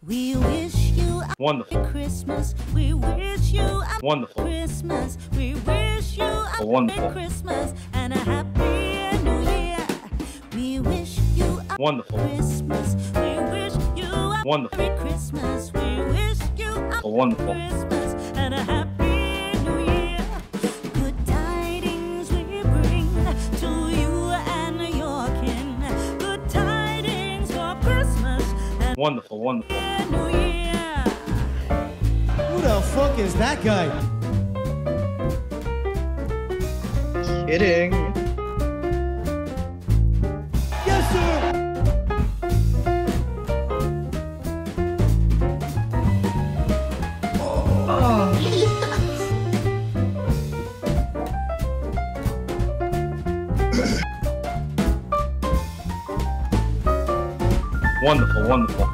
We wish you a Wonderful. Christmas. We wish you a Wonderful. Christmas. We wish you a Wonderful. Christmas and a happy New Year. We wish you a Wonderful. Christmas. We wish you a Wonderful. Merry Christmas. We wish you a Wonderful. Christmas and a happy New Year. Good tidings we bring to you and your kin. Good tidings for Christmas and Wonderful. Wonderful. New Year. Who the fuck is that guy? Kidding. Yes, sir. Wonderful. Wonderful.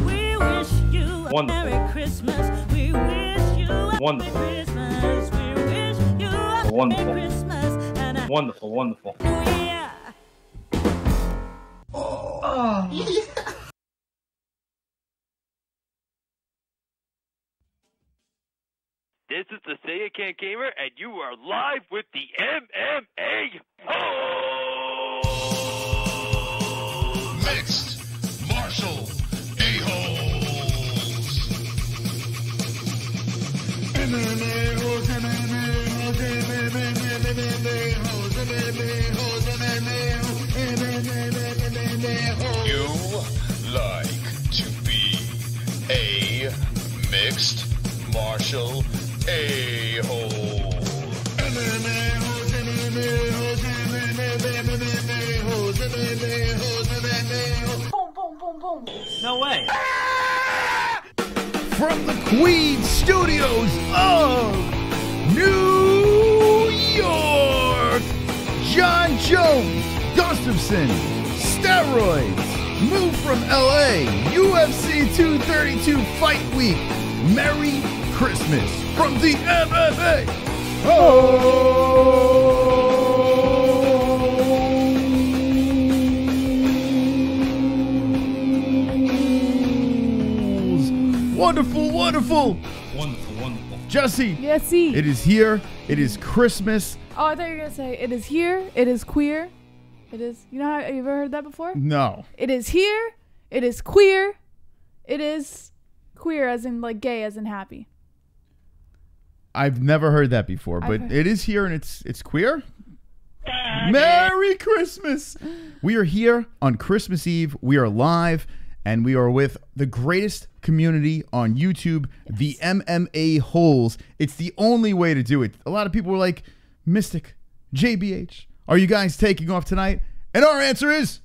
We wish you a Wonderful. Merry Christmas. We wish you a Wonderful. Merry Christmas. We wish you a Wonderful. Merry Christmas and a Wonderful. Wonderful. New Year. This is the Say It Can't Gamer, and you are live with the MMA-Holes! Mixed martial a-holes. MMA-Holes, MMA-Holes, MMA-Holes, MMA-Holes, MMA-Holes. You like to be a mixed martial a-hole. MMA-Holes, MMA-Holes, MMA-Holes, MMA-Holes, MMA-Holes. Boom, boom, boom, boom. No way. From the Queen Studios of New York, Jon Jones, Gustafsson, steroids, moved from LA, UFC 232 Fight Week. Merry Christmas from the MMA-Holes. Wonderful, wonderful. Wonderful. Wonderful. Jessie. Jessie. It is here. It is Christmas. Oh, I thought you were going to say, it is here, it is queer. It is, you know how, you ever heard that before? No. It is here, it is queer, it is queer as in like gay as in happy. I've never heard that before, but it is here and it's queer. Merry Christmas. We are here on Christmas Eve. We are live and we are with the greatest community on YouTube, the MMA-Holes. It's the only way to do it. A lot of people were like, Mystic, JBH, are you guys taking off tonight? And our answer is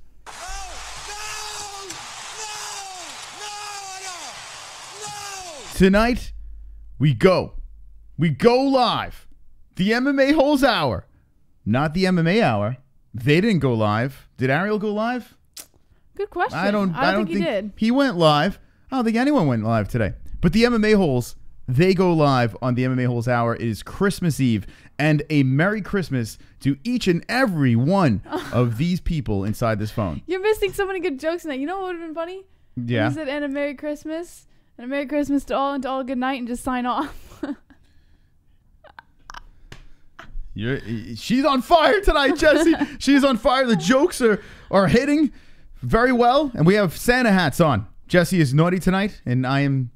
tonight we go. We go live. The MMA-Holes Hour. Not the MMA Hour. They didn't go live. Did Ariel go live? Good question. I don't think he did. He went live. I don't think anyone went live today. But the MMA-Holes, they go live on the MMA-Holes Hour. It is Christmas Eve. And a Merry Christmas to each and every one of these people inside this phone. You're missing so many good jokes in that. You know what would have been funny? Yeah. You said, and a Merry Christmas. And a Merry Christmas to all and to all a good night and just sign off. She's on fire tonight, Jessie. She's on fire. The jokes are hitting very well. And we have Santa hats on. Jessie is naughty tonight, and I am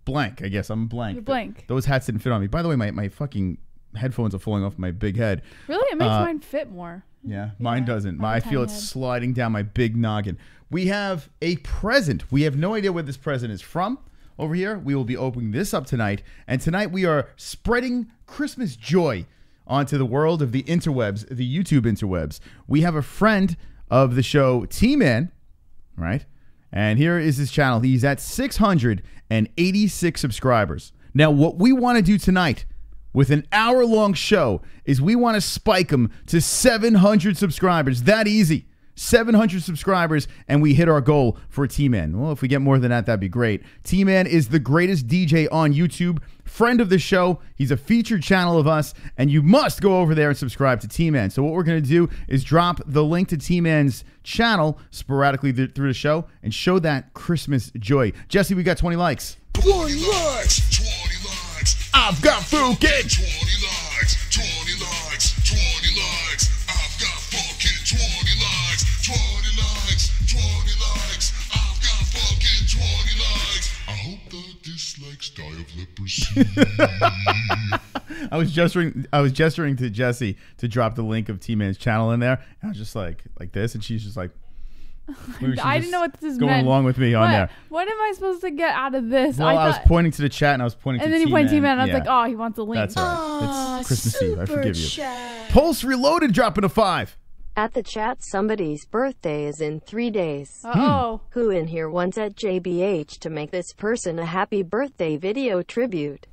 blank. I guess I'm blank. You're blank. Those hats didn't fit on me. By the way, my fucking headphones are falling off my big head. Really? It makes mine fit more. Yeah, mine doesn't. I I have a feel tiny it's head. sliding down my big noggin. We have a present. We have no idea where this present is from. Over here, we will be opening this up tonight. And tonight we are spreading Christmas joy onto the world of the interwebs, the YouTube interwebs. We have a friend of the show, T-Man, right? And here is his channel. He's at 686 subscribers. Now, what we want to do tonight with an hour-long show is we want to spike him to 700 subscribers. That easy. 700 subscribers, and we hit our goal for T-Man. Well, if we get more than that, that'd be great. T-Man is the greatest DJ on YouTube, friend of the show. He's a featured channel of us, and you must go over there and subscribe to T-Man. So what we're going to do is drop the link to T-Man's channel sporadically through the show and show that Christmas joy. Jesse, we got 20 likes. 20 likes, 20 likes. I've got fucking 20 likes, 20 likes, 20 likes. I've got fucking 20 likes, 20 likes, 20 likes. I've got fucking 20 likes. I hope the dislikes die of leprosy. I was gesturing to Jesse to drop the link of T-Man's channel in there. And I was just like this, and she's just like, I didn't know what this going meant. along with me on there. What am I supposed to get out of this? Well, I was pointing to the chat, and I was pointing to and then T-Man. you pointed T-Man, and I was Yeah. like, oh, he wants a link. That's right. It's Christmas Eve. I forgive you. Chat. Pulse Reloaded dropping a 5. At the chat, somebody's birthday is in 3 days. Uh-oh. Who in here wants at JBH to make this person a happy birthday video tribute?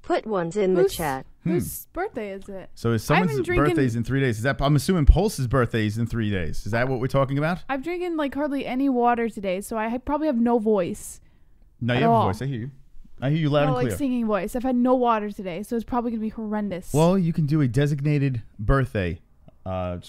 Put ones in the chat. Whose birthday is it? So is I've someone's been drinking- birthday's in 3 days? Is that? I'm assuming Pulse's birthday is in 3 days. Is that what we're talking about? I'm drinking like hardly any water today, so I probably have no voice. No, At you have a all. voice. I hear you. I hear you loud No, and like clear. singing voice. I've had no water today, so it's probably gonna be horrendous. Well, you can do a designated birthday. I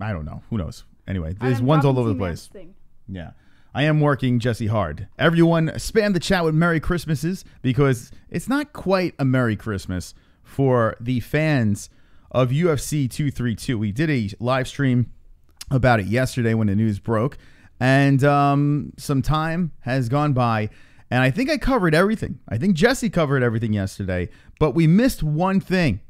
don't know. Who knows? Anyway, there's I'm ones all dropping over the T-Man's place. thing. Yeah. I am working Jesse hard. Everyone spam the chat with Merry Christmases, because it's not quite a Merry Christmas for the fans of UFC 232. We did a live stream about it yesterday when the news broke, and some time has gone by, and I think I covered everything. I think Jesse covered everything yesterday, but we missed one thing.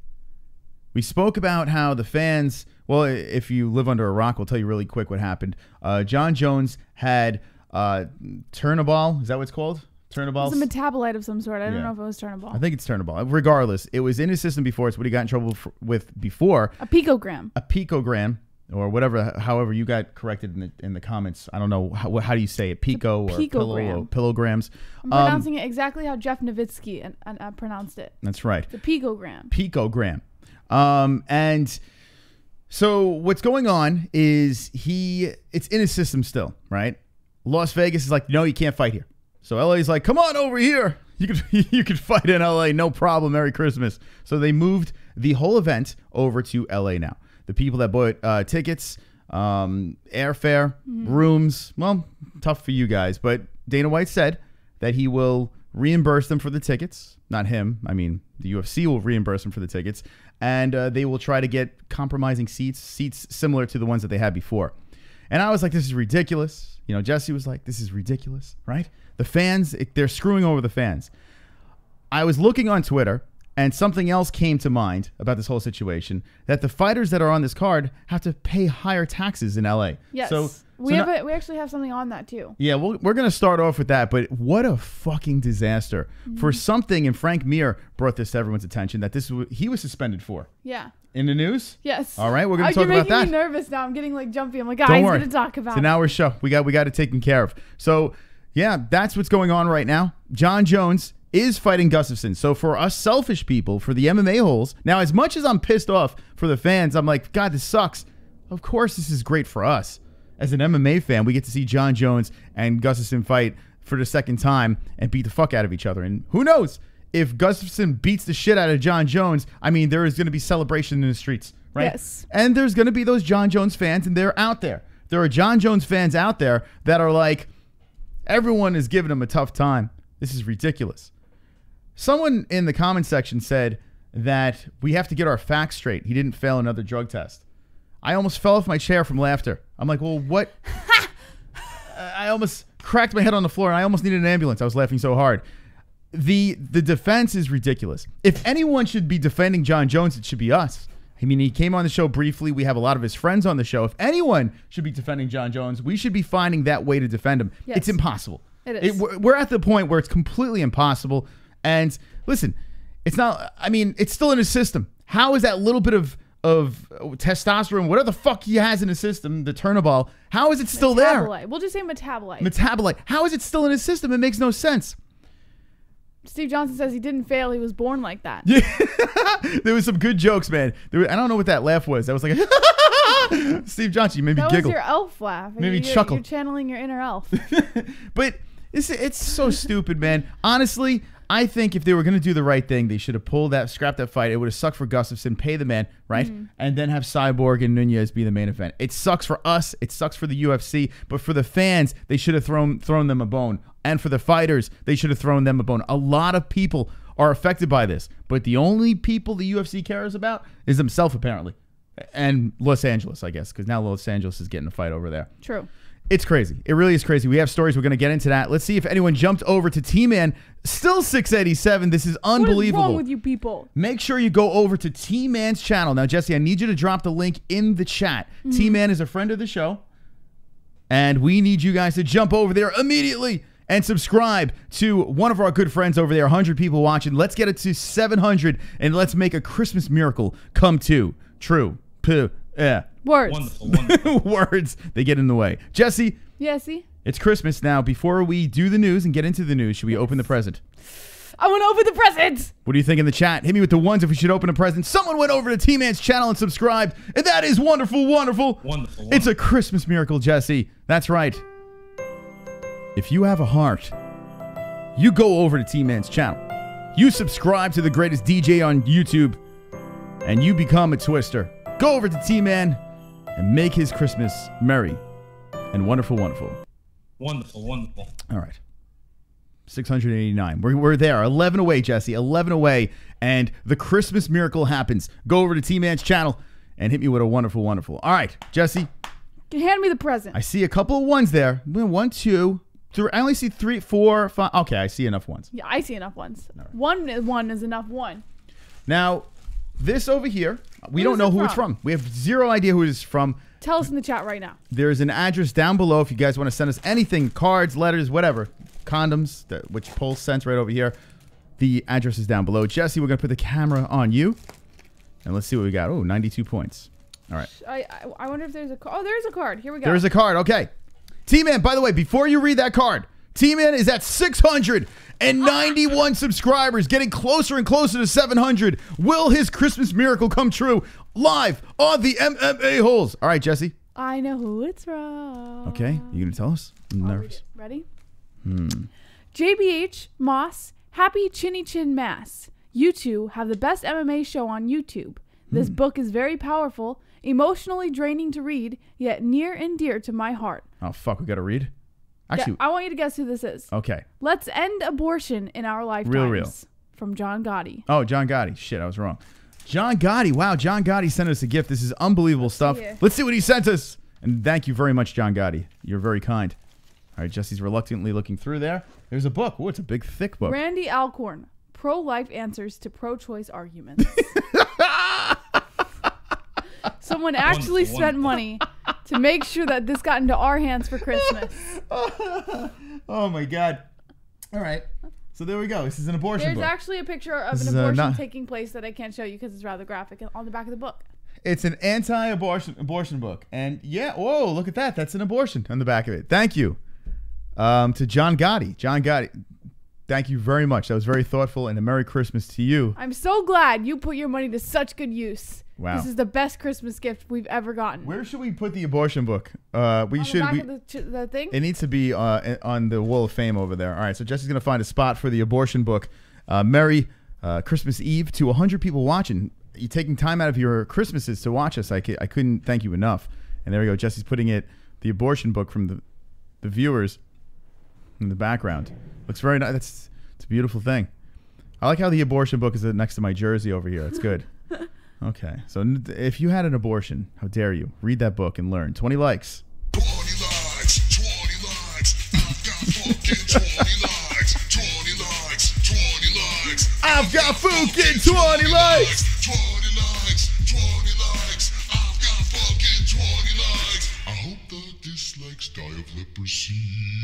We spoke about how the fans, well, if you live under a rock, we'll tell you really quick what happened. Jon Jones had Turnaball. Is that what it's called? Turnaballs? It's a metabolite of some sort. I don't Yeah. know if it was Turnaball. I think it's Turnaball. Regardless, it was in his system before. It's what he got in trouble with before. A picogram. A picogram, or whatever, however you got corrected in the comments. I don't know. How do you say it? Pico or pillow or pillograms. I'm pronouncing it exactly how Jeff Nowitzki and pronounced it. That's right. The picogram. Picogram. And so what's going on is it's in his system still, right? Las Vegas is like, no, you can't fight here. So LA's like, come on over here. You could fight in LA, no problem. Merry Christmas. So they moved the whole event over to LA now. The people that bought tickets, airfare, rooms, well, tough for you guys. But Dana White said that he will reimburse them for the tickets. Not him. I mean, the UFC will reimburse them for the tickets. And they will try to get compromising seats similar to the ones that they had before. And I was like, this is ridiculous. You know, Jesse was like, this is ridiculous, right? The fans, they're screwing over the fans. I was looking on Twitter, and something else came to mind about this whole situation, that the fighters that are on this card have to pay higher taxes in LA. Yes. So we actually have something on that too. yeah, we're going to start off with that, but what a fucking disaster for something, and Frank Mir brought this to everyone's attention, that he was suspended for. Yeah. In the news? Yes. All right, we're going to talk about You're that. making me nervous now. I'm getting like jumpy. I'm like, Don't guys, worry. going to talk about So it. now we're show. We got it taken care of. So yeah, that's what's going on right now. Jon Jones is fighting Gustafsson. So for us selfish people, for the MMA-Holes, now as much as I'm pissed off for the fans, I'm like, God, this sucks. Of course this is great for us. As an MMA fan, we get to see Jon Jones and Gustafsson fight for the second time and beat the fuck out of each other. And who knows? If Gustafsson beats the shit out of Jon Jones, I mean, there is going to be celebration in the streets, right? Yes. And there's going to be those Jon Jones fans, and they're out there. There are Jon Jones fans out there that are like, everyone is giving him a tough time. This is ridiculous. Someone in the comment section said that we have to get our facts straight. He didn't fail another drug test. I almost fell off my chair from laughter. I'm like, well, what? I almost cracked my head on the floor, and I almost needed an ambulance. I was laughing so hard. The defense is ridiculous. If anyone should be defending Jon Jones, it should be us. I mean, he came on the show briefly. We have a lot of his friends on the show. If anyone should be defending Jon Jones, we should be finding that way to defend him. Yes. It's impossible. It is. We're at the point where it's completely impossible. And listen, it's not, I mean, it's still in his system. How is that little bit of testosterone, whatever the fuck he has in his system, the Turnaball, how is it still there? Metabolite. We'll just say metabolite. Metabolite. How is it still in his system? It makes no sense. Steve Johnson says he didn't fail. He was born like that. Yeah. There was some good jokes, man. I don't know what that laugh was. That was like Steve Johnson, you made me That giggle. was your elf laugh. Maybe You're chuckle. You're channeling your inner elf. But it's so stupid, man. Honestly, I think if they were going to do the right thing, they should have scrapped that fight. It would have sucked for Gustafsson, pay the man, right? And then have CYBORG and Nunes be the main event. It sucks for us. It sucks for the UFC. But for the fans, they should have thrown them a bone. And for the fighters, they should have thrown them a bone. A lot of people are affected by this. But the only people the UFC cares about is themselves, apparently. And Los Angeles, I guess, because now Los Angeles is getting a fight over there. True. It's crazy. It really is crazy. We have stories. We're going to get into that. Let's see if anyone jumped over to T-Man. Still 687. This is unbelievable. What is wrong with you people? Make sure you go over to T-Man's channel. Now, Jessie, I need you to drop the link in the chat. T-Man is a friend of the show. And we need you guys to jump over there immediately and subscribe to one of our good friends over there. 100 people watching. Let's get it to 700. And let's make a Christmas miracle come true. Words. Wonderful, wonderful. Words, they get in the way. Jessie, Jessie, it's Christmas now. Before we do the news and get into the news, should we open the present? I want to open the presents. What do you think in the chat? Hit me with the ones if we should open a present. Someone went over to T-Man's channel and subscribed, and that is wonderful, wonderful. Wonderful. It's a Christmas miracle, Jessie. That's right. If you have a heart, you go over to T-Man's channel. You subscribe to the greatest DJ on YouTube, and you become a twister. Go over to T-Man and make his Christmas merry and wonderful, wonderful. Wonderful, wonderful. All right. 689. We're there. 11 away, Jessie. 11 away. And the Christmas miracle happens. Go over to T-Man's channel and hit me with a wonderful, wonderful. All right, Jessie. Hand me the present. I see a couple of ones there. 1, 2, 3. I only see 3, 4, 5. Okay, I see enough ones. Yeah, I see enough ones. One is enough one. Now, this over here, we Who don't is know it who it's from. We have zero idea who it is from. Tell us in the chat right now. There's an address down below if you guys want to send us anything, cards, letters, whatever. Condoms, which Pulse sent right over here. The address is down below. Jessie, we're going to put the camera on you. And let's see what we got. Oh, 92 points. All right. I wonder if there's a card. Oh, there's a card. Here we go. There's a card. Okay. T-Man, by the way, before you read that card, T-Man is at 691 subscribers, getting closer and closer to 700. Will his Christmas miracle come true? Live on the MMA-Holes. All right, Jessie. I know who it's from. Okay. You going to tell us? I'm nervous. Ready? JBH, Moss, Happy Chinny Chin Mass. You two have the best MMA show on YouTube. This book is very powerful, emotionally draining to read, yet near and dear to my heart. Oh, fuck. We got to read? Actually, I want you to guess who this is. okay. Let's end abortion in our lifetimes. Real. From John Gotti. Oh, John Gotti. Shit, I was wrong. John Gotti. Wow, John Gotti sent us a gift. This is unbelievable stuff. Yeah. Let's see what he sent us. And thank you very much, John Gotti. You're very kind. All right, Jessie's reluctantly looking through there. There's a book. Oh, it's a big, thick book. Randy Alcorn, Pro-Life Answers to Pro-Choice Arguments. Someone actually spent money to make sure that this got into our hands for Christmas. Oh, my God. All right. So there we go. This is an abortion There's book. actually a picture of This an is, abortion taking place that I can't show you because it's rather graphic on the back of the book. It's an anti-abortion book. And yeah, whoa, look at that. That's an abortion on the back of it. Thank you. To John Gotti. John Gotti, thank you very much. That was very thoughtful, and a Merry Christmas to you. I'm so glad you put your money to such good use. Wow. This is the best Christmas gift we've ever gotten. Where should we put the abortion book? We on should. the back of the thing? It needs to be on the Wall of Fame over there. All right, so Jessie's going to find a spot for the abortion book. Merry Christmas Eve to 100 people watching. You taking time out of your Christmases to watch us. I couldn't thank you enough. And there we go. Jessie's putting the abortion book from the viewers in the background. Looks very nice. It's a beautiful thing. I like how the abortion book is next to my jersey over here. It's good. Okay, so if you had an abortion, how dare you? Read that book and learn. 20 likes. 20 likes, 20 likes. I've got fucking 20 likes, 20 likes, 20 likes. I've got fucking 20 likes. 20 likes, 20 likes. I've got fucking 20 likes. I hope the dislikes die of leprosy.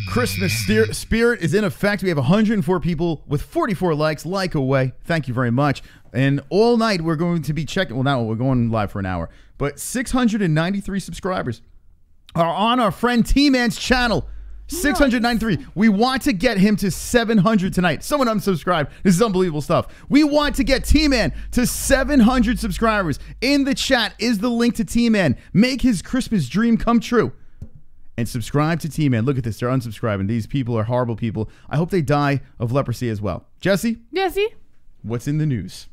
Christmas spirit is in effect. We have 104 people with 44 likes. Like away. Thank you very much. And all night we're going to be checking. Well, now we're going live for an hour. But 693 subscribers are on our friend T-Man's channel. 693. We want to get him to 700 tonight. Someone unsubscribe. This is unbelievable stuff. We want to get T-Man to 700 subscribers. In the chat is the link to T-Man. Make his Christmas dream come true. And subscribe to T-Man. Look at this. They're unsubscribing. These people are horrible people. I hope they die of leprosy as well. Jessie? Jessie? What's in the news?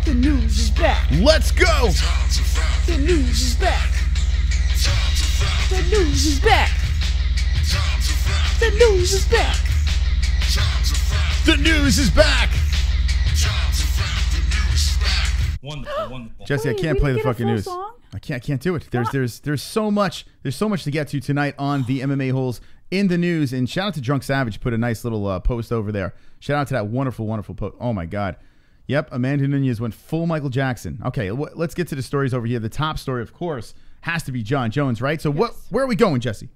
The news is back. Let's go! The news is back. The news is back. The news is back. The news is back! Wonderful, wonderful. Jessie, Wait, I can't we play didn't the get a fucking full news. song? I can't do it. There's so much to get to tonight on the MMA Holes in the news. And shout out to Drunk Savage, put a nice little post over there. Shout out to that wonderful post. Oh my God. Yep, Amanda Nunes went full Michael Jackson. Okay, let's get to the stories over here. The top story, of course, has to be Jon Jones, right? So where are we going, Jessie?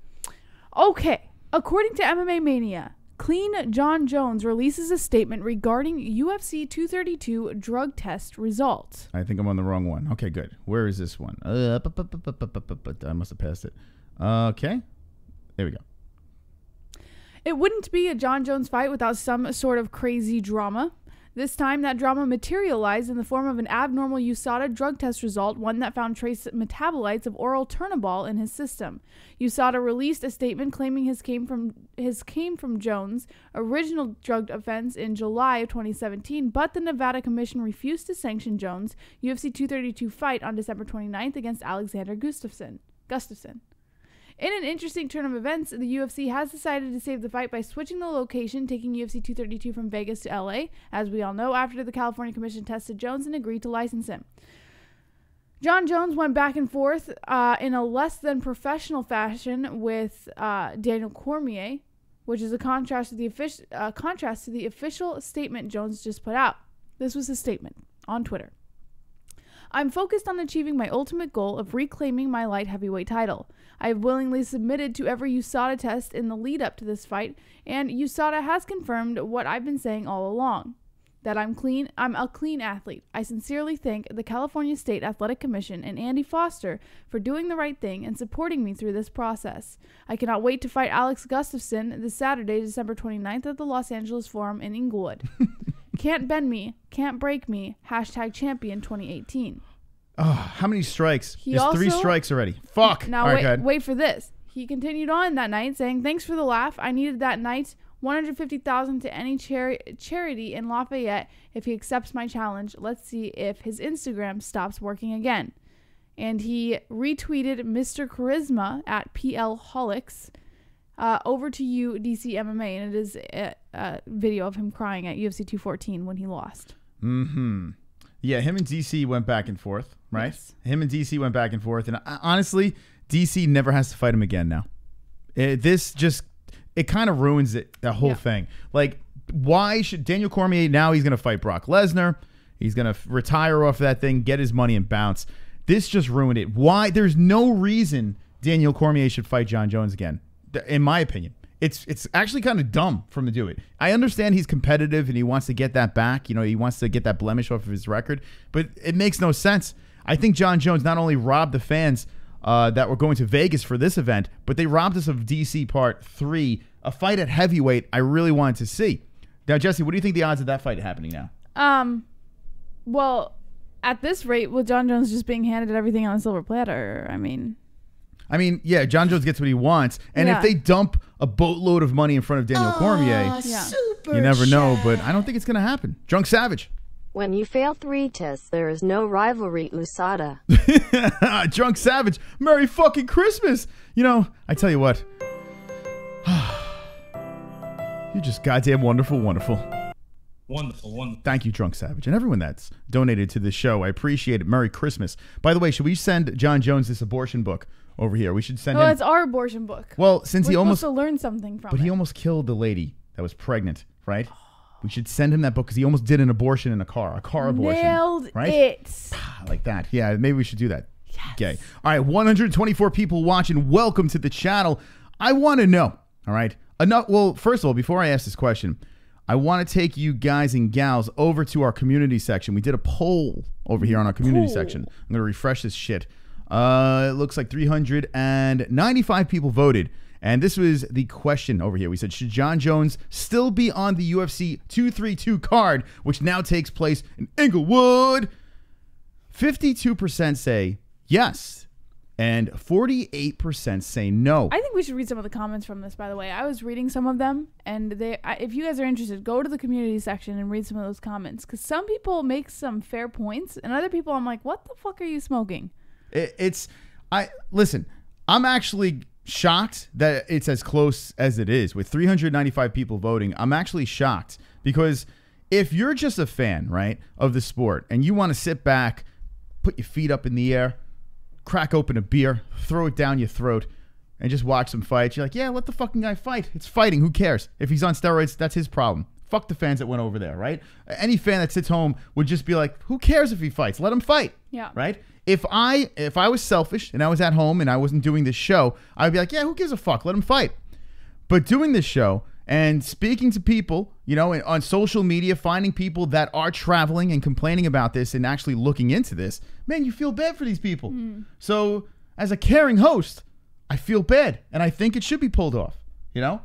Okay. According to MMA Mania, Clean Jon Jones releases a statement regarding UFC 232 drug test results. I think I'm on the wrong one. Okay, good. Where is this one? I must have passed it. Okay. There we go. It wouldn't be a Jon Jones fight without some sort of crazy drama. This time, that drama materialized in the form of an abnormal USADA drug test result, one that found trace metabolites of oral Turnabol in his system. USADA released a statement claiming his came from Jones' original drug offense in July of 2017, but the Nevada Commission refused to sanction Jones' UFC 232 fight on December 29th against Alexander Gustafsson. In an interesting turn of events, the UFC has decided to save the fight by switching the location, taking UFC 232 from Vegas to LA, as we all know, after the California Commission tested Jones and agreed to license him. Jon Jones went back and forth in a less than professional fashion with Daniel Cormier, which is a contrast to the official statement Jones just put out. This was his statement on Twitter. I'm focused on achieving my ultimate goal of reclaiming my light heavyweight title. I have willingly submitted to every USADA test in the lead up to this fight, and USADA has confirmed what I've been saying all along, that I'm a clean athlete. I sincerely thank the California State Athletic Commission and Andy Foster for doing the right thing and supporting me through this process. I cannot wait to fight Alex Gustafsson this Saturday, December 29th at the Los Angeles Forum in Inglewood. Can't bend me, can't break me, #champion 2018. Oh, how many strikes? He There's 3 also- strikes already. Fuck. Now All right, go ahead. wait for this. He continued on that night saying, thanks for the laugh. I needed that night. $150,000 to any charity in Lafayette if he accepts my challenge. Let's see if his Instagram stops working again. And he retweeted Mr. Charisma at PLHolics. Over to you, DC MMA, and it is a video of him crying at UFC 214 when he lost. Mm-hmm. Yeah, him and DC went back and forth, right? Yes. Him and DC went back and forth, and honestly, DC never has to fight him again now. It kind of ruins the whole thing. Like, why should Daniel Cormier, now he's going to fight Brock Lesnar. He's going to retire off of that thing, get his money and bounce. This just ruined it. Why? There's no reason Daniel Cormier should fight Jon Jones again, in my opinion. It's actually kind of dumb for him to do it. I understand he's competitive and he wants to get that back. You know, he wants to get that blemish off of his record, but it makes no sense. I think Jon Jones not only robbed the fans that were going to Vegas for this event, but they robbed us of DC Part 3, a fight at heavyweight I really wanted to see. Now, Jessie, what do you think the odds of that fight happening now? Well, at this rate, with Jon Jones just being handed everything on a silver platter, I mean, yeah, Jon Jones gets what he wants. And if they dump a boatload of money in front of Daniel Cormier, you never know. But I don't think it's going to happen. Drunk Savage. When you fail 3 tests, there is no rivalry, USADA. Drunk Savage. Merry fucking Christmas. You know, I tell you what. You're just goddamn wonderful, wonderful. Wonderful, wonderful. Thank you, Drunk Savage. And everyone that's donated to the show. I appreciate it. Merry Christmas. By the way, should we send Jon Jones this abortion book over here? We should send him. Oh, it's our abortion book. Well, since We're he almost supposed to learn something from it. But he almost killed the lady that was pregnant, right? We should send him that book because he almost did an abortion in a car abortion. Nailed right? it. Like that. Yeah, maybe we should do that. Yes. Okay. All right, 124 people watching. Welcome to the channel. I want to know, all right? Well, first of all, before I ask this question, I want to take you guys and gals over to our community section. We did a poll over here on our community section. I'm going to refresh this shit. It looks like 395 people voted. And this was the question over here. We said, should Jon Jones still be on the UFC 232 card, which now takes place in Inglewood? 52% say yes, and 48% say no. I think we should read some of the comments from this, by the way. I was reading some of them, and if you guys are interested, go to the community section and read some of those comments, because some people make some fair points, and other people I'm like, what the fuck are you smoking? Listen, I'm actually shocked that it's as close as it is with 395 people voting. I'm actually shocked because if you're just a fan, right, of the sport and you want to sit back, put your feet up in the air, crack open a beer, throw it down your throat, and just watch some fights, you're like, yeah, let the fucking guy fight. It's fighting. Who cares? If he's on steroids, that's his problem. Fuck the fans that went over there, right? Any fan that sits home would just be like, who cares if he fights? Let him fight. Yeah. Right? If I was selfish and I was at home and I wasn't doing this show, I'd be like, yeah, who gives a fuck? Let him fight. But doing this show and speaking to people, you know, on social media, finding people that are traveling and complaining about this and actually looking into this, man, you feel bad for these people. So as a caring host, I feel bad and I think it should be pulled off, you know?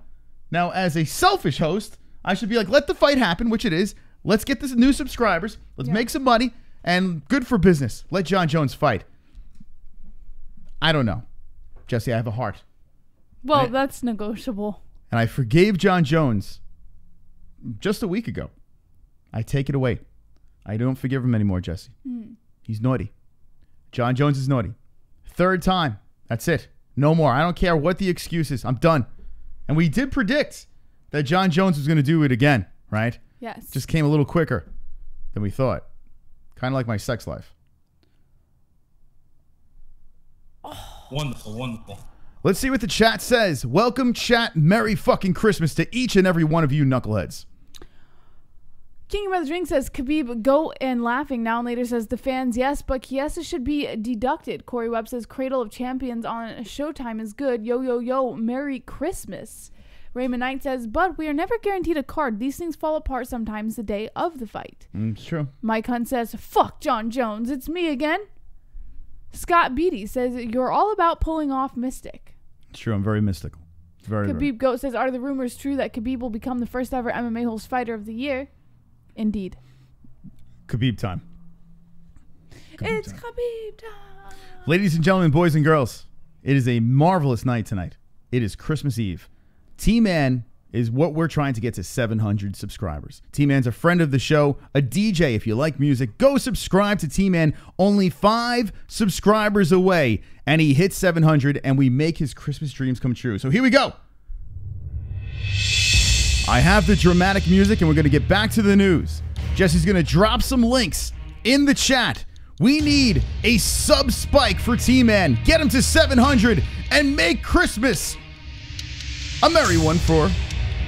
Now, as a selfish host, I should be like, let the fight happen, which it is. Let's get this new subscribers. Let's make some money. And good for business. Let Jon Jones fight. I don't know. Jessie, I have a heart. Well, that's negotiable. And I forgave Jon Jones just a week ago. I take it away. I don't forgive him anymore, Jessie. He's naughty. Jon Jones is naughty. Third time. That's it. No more. I don't care what the excuse is. I'm done. And we did predict that Jon Jones was going to do it again, right? Yes. Just came a little quicker than we thought. Kind of like my sex life. Wonderful, wonderful. Let's see what the chat says. Welcome, chat. Merry fucking Christmas to each and every one of you knuckleheads. King of Brothers Ring says, Khabib, go and laughing. Now and later says, the fans, yes, but Chiesa should be deducted. Corey Webb says, Cradle of Champions on Showtime is good. Yo, yo, yo, Merry Christmas. Raymond Knight says, but we are never guaranteed a card. These things fall apart sometimes the day of the fight. It's true. Mike Hunt says, fuck Jon Jones. It's me again. Scott Beatty says, you're all about pulling off Mystic. It's true. I'm very mystical. Very, Khabib Goat says, are the rumors true that Khabib will become the first ever MMA-Holes fighter of the year? Indeed. Khabib time. It's Khabib time. Ladies and gentlemen, boys and girls, it is a marvelous night tonight. It is Christmas Eve. T-Man is what we're trying to get to 700 subscribers. T-Man's a friend of the show, a DJ. If you like music, go subscribe to T-Man. Only 5 subscribers away, and he hits 700, and we make his Christmas dreams come true. So here we go. I have the dramatic music, and we're going to get back to the news. Jessie's going to drop some links in the chat. We need a sub spike for T-Man. Get him to 700 and make Christmas a merry one for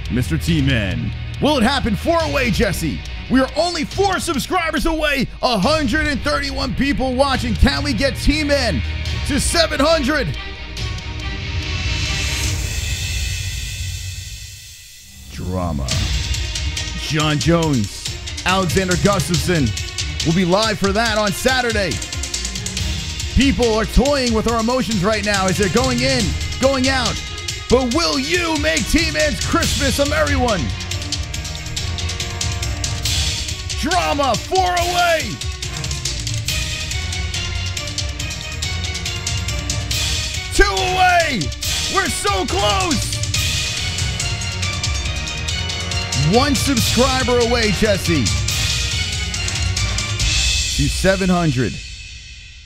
Mr. T-Man. Will it happen? 4 away, Jessie. We are only 4 subscribers away. 131 people watching. Can we get T-Man to 700? Drama. Jon Jones, Alexander Gustafsson will be live for that on Saturday. People are toying with our emotions right now as they're going in, going out. But will you make T-Man's Christmas a merry one? Drama, 4 away. Two away. We're so close. 1 subscriber away, Jessie. To 700.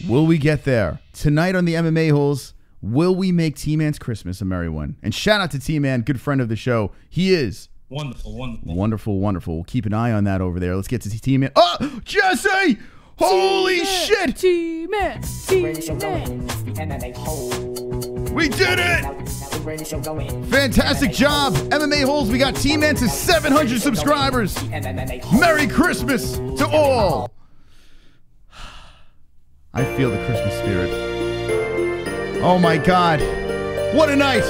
Will we get there? Tonight on the MMA-Holes, will we make T-Man's Christmas a merry one? And shout out to T-Man, good friend of the show. He is wonderful, wonderful. Wonderful, wonderful. We'll keep an eye on that over there. Let's get to T-Man. Oh, Jessie! Holy shit! T-Man! T-Man! We did it! Fantastic job! MMA-Holes, we got T-Man to 700 subscribers. Merry Christmas to all! I feel the Christmas spirit. Oh my God. What a night.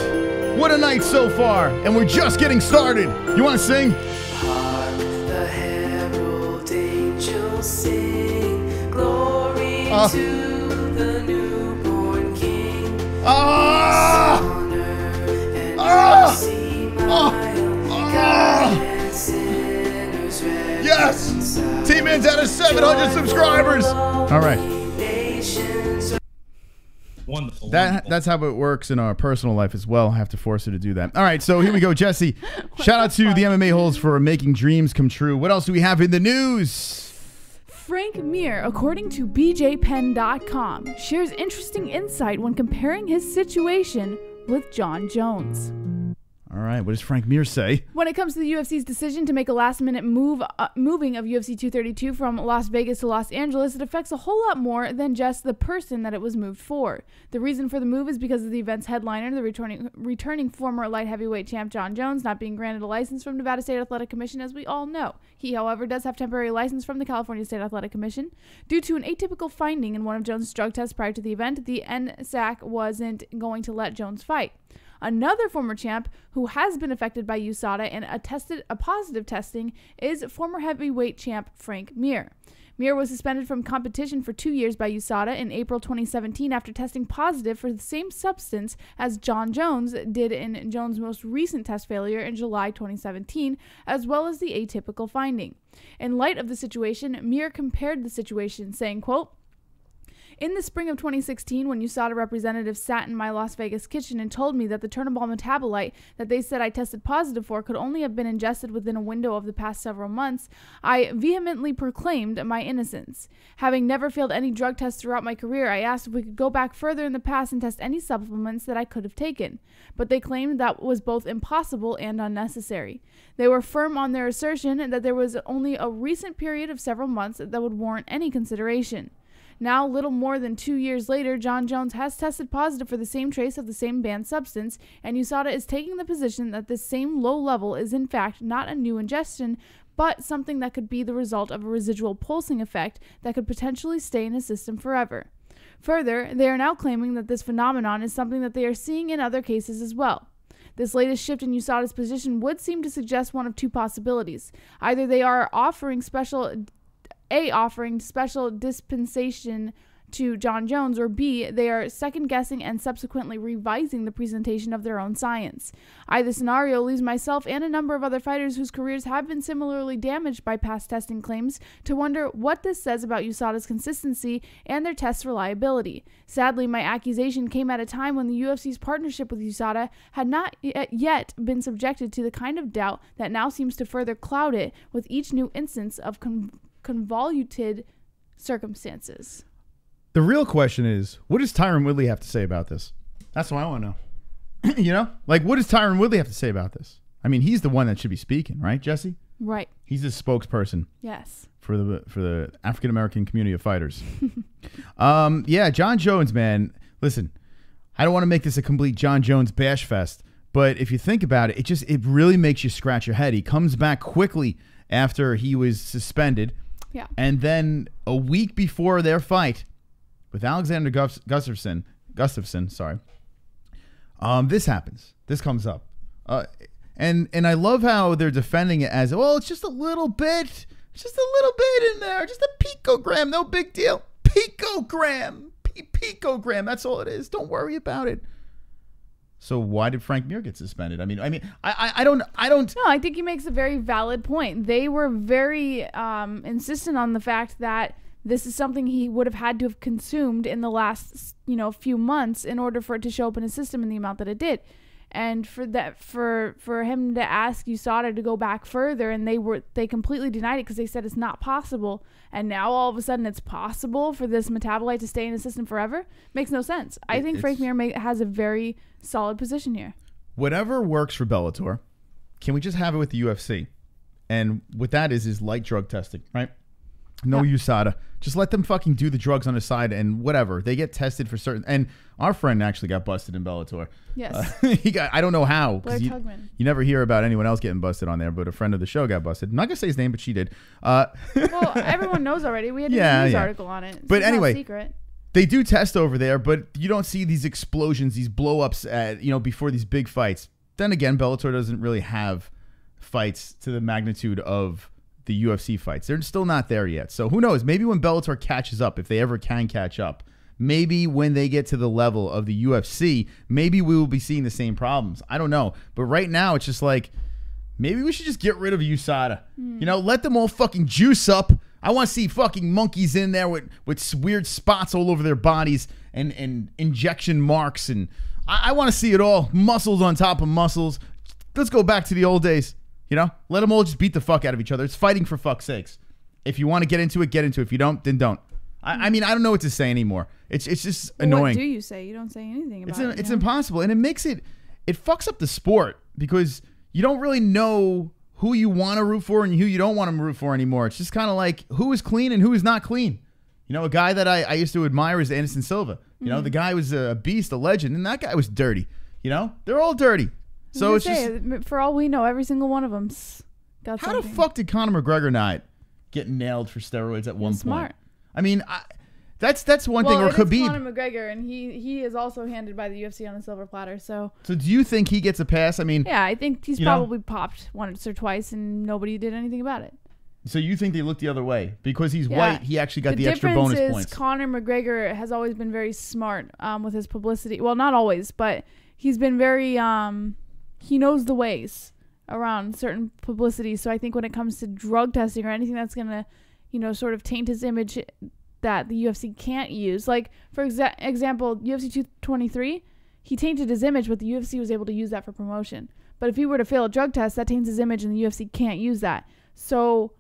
What a night so far, and we're just getting started. You want to sing? Hark the herald angels sing, glory to the newborn King. Honor and mercy mild, God and sinners Yes! T-Man's at 700 subscribers. All right. Wonderful. That's how it works in our personal life as well. I have to force her to do that. All right, so here we go, Jessie. Shout out to the MMA-Holes for making dreams come true. What else do we have in the news? Frank Mir, according to BJPenn.com, shares interesting insight when comparing his situation with Jon Jones. All right, what does Frank Mir say? When it comes to the UFC's decision to make a last-minute moving of UFC 232 from Las Vegas to Los Angeles, it affects a whole lot more than just the person that it was moved for. The reason for the move is because of the event's headliner, the returning former light heavyweight champ Jon Jones, not being granted a license from Nevada State Athletic Commission, as we all know. He, however, does have temporary license from the California State Athletic Commission. Due to an atypical finding in one of Jones' drug tests prior to the event, the NSAC wasn't going to let Jones fight. Another former champ who has been affected by USADA and a positive testing is former heavyweight champ Frank Mir. Mir was suspended from competition for 2 years by USADA in April 2017 after testing positive for the same substance as Jon Jones did in Jones' most recent test failure in July 2017, as well as the atypical finding. In light of the situation, Mir compared the situation, saying, quote, "In the spring of 2016, when USADA representatives sat in my Las Vegas kitchen and told me that the turnaball metabolite that they said I tested positive for could only have been ingested within a window of the past several months, I vehemently proclaimed my innocence. Having never failed any drug tests throughout my career, I asked if we could go back further in the past and test any supplements that I could have taken. But they claimed that was both impossible and unnecessary. They were firm on their assertion that there was only a recent period of several months that would warrant any consideration. Now, little more than 2 years later, Jon Jones has tested positive for the same trace of the same banned substance, and USADA is taking the position that this same low level is in fact not a new ingestion, but something that could be the result of a residual pulsing effect that could potentially stay in his system forever. Further, they are now claiming that this phenomenon is something that they are seeing in other cases as well. This latest shift in USADA's position would seem to suggest one of two possibilities. Either they are offering special dispensation to Jon Jones, or B, they are second-guessing and subsequently revising the presentation of their own science. Either scenario leaves myself and a number of other fighters whose careers have been similarly damaged by past testing claims to wonder what this says about USADA's consistency and their test reliability. Sadly, my accusation came at a time when the UFC's partnership with USADA had not yet been subjected to the kind of doubt that now seems to further cloud it with each new instance of convoluted circumstances." The real question is, what does Tyron Woodley have to say about this? That's what I want to know. You know? Like, what does Tyron Woodley have to say about this? I mean, he's the one that should be speaking, right, Jessie? Right. He's the spokesperson. Yes. For the African-American community of fighters. Yeah, Jon Jones, man. Listen, I don't want to make this a complete Jon Jones bash fest, but if you think about it, it really makes you scratch your head. He comes back quickly after he was suspended. Yeah. And then a week before their fight with Alexander Gustafsson, this happens. This comes up. And I love how they're defending it as, well, it's just a little bit. It's just a little bit in there. Just a picogram. No big deal. Picogram. Picogram. That's all it is. Don't worry about it. So why did Frank Mir get suspended? I mean, I don't. No, I think he makes a very valid point. They were very insistent on the fact that this is something he would have had to have consumed in the last, few months in order for it to show up in his system in the amount that it did. And for him to ask USADA to go back further, and they completely denied it because they said it's not possible. And now all of a sudden it's possible for this metabolite to stay in his system forever. Makes no sense. I think Frank Mir has a very solid position here. Whatever works for Bellator, can we just have it with the UFC? And what that is light drug testing, right? No USADA. Just let them fucking do the drugs on the side and whatever. They get tested for certain. And our friend actually got busted in Bellator. Yes. I don't know how. Blair You never hear about anyone else getting busted on there, but a friend of the show got busted. I'm not going to say his name, but she did. Well, everyone knows already. We had a news article on it. But anyway, secret. They do test over there, but you don't see these explosions, these blow-ups at, before these big fights. Then again, Bellator doesn't really have fights to the magnitude of the UFC fights. They're still not there yet. So who knows? Maybe when Bellator catches up, if they ever can catch up, maybe when they get to the level of the UFC, maybe we will be seeing the same problems. I don't know. But right now, it's just like, maybe we should just get rid of USADA. Let them all fucking juice up. I want to see fucking monkeys in there with weird spots all over their bodies and injection marks. And I want to see it all. Muscles on top of muscles. Let's go back to the old days. Let them all just beat the fuck out of each other. It's fighting for fuck's sakes. If you want to get into it, get into it. If you don't, then don't. I mean, I don't know what to say anymore. It's just annoying. What do you say? You don't say anything about it. It's impossible. And it makes it fucks up the sport because you don't really know who you want to root for and who you don't want to root for anymore. It's just kind of like who is clean and who is not clean. A guy that I used to admire is Anderson Silva. The guy was a beast, a legend, and that guy was dirty. They're all dirty. So it's just, for all we know, every single one of them's got how something. the fuck did Conor McGregor not get nailed for steroids at one point? Smart. I mean, that's one thing. Or it is Khabib. Conor McGregor, and he is also handed by the UFC on a silver platter. So do you think he gets a pass? I mean, yeah, I think he's probably popped once or twice, and nobody did anything about it. So you think they looked the other way because he's white? He actually got the extra bonus difference points. is Conor McGregor has always been very smart with his publicity. Well, not always, but he's been very he knows the ways around certain publicity. So I think when it comes to drug testing or anything that's gonna, sort of taint his image that the UFC can't use. Like for example, UFC 223, he tainted his image, but the UFC was able to use that for promotion. But if he were to fail a drug test, that taints his image, and the UFC can't use that. So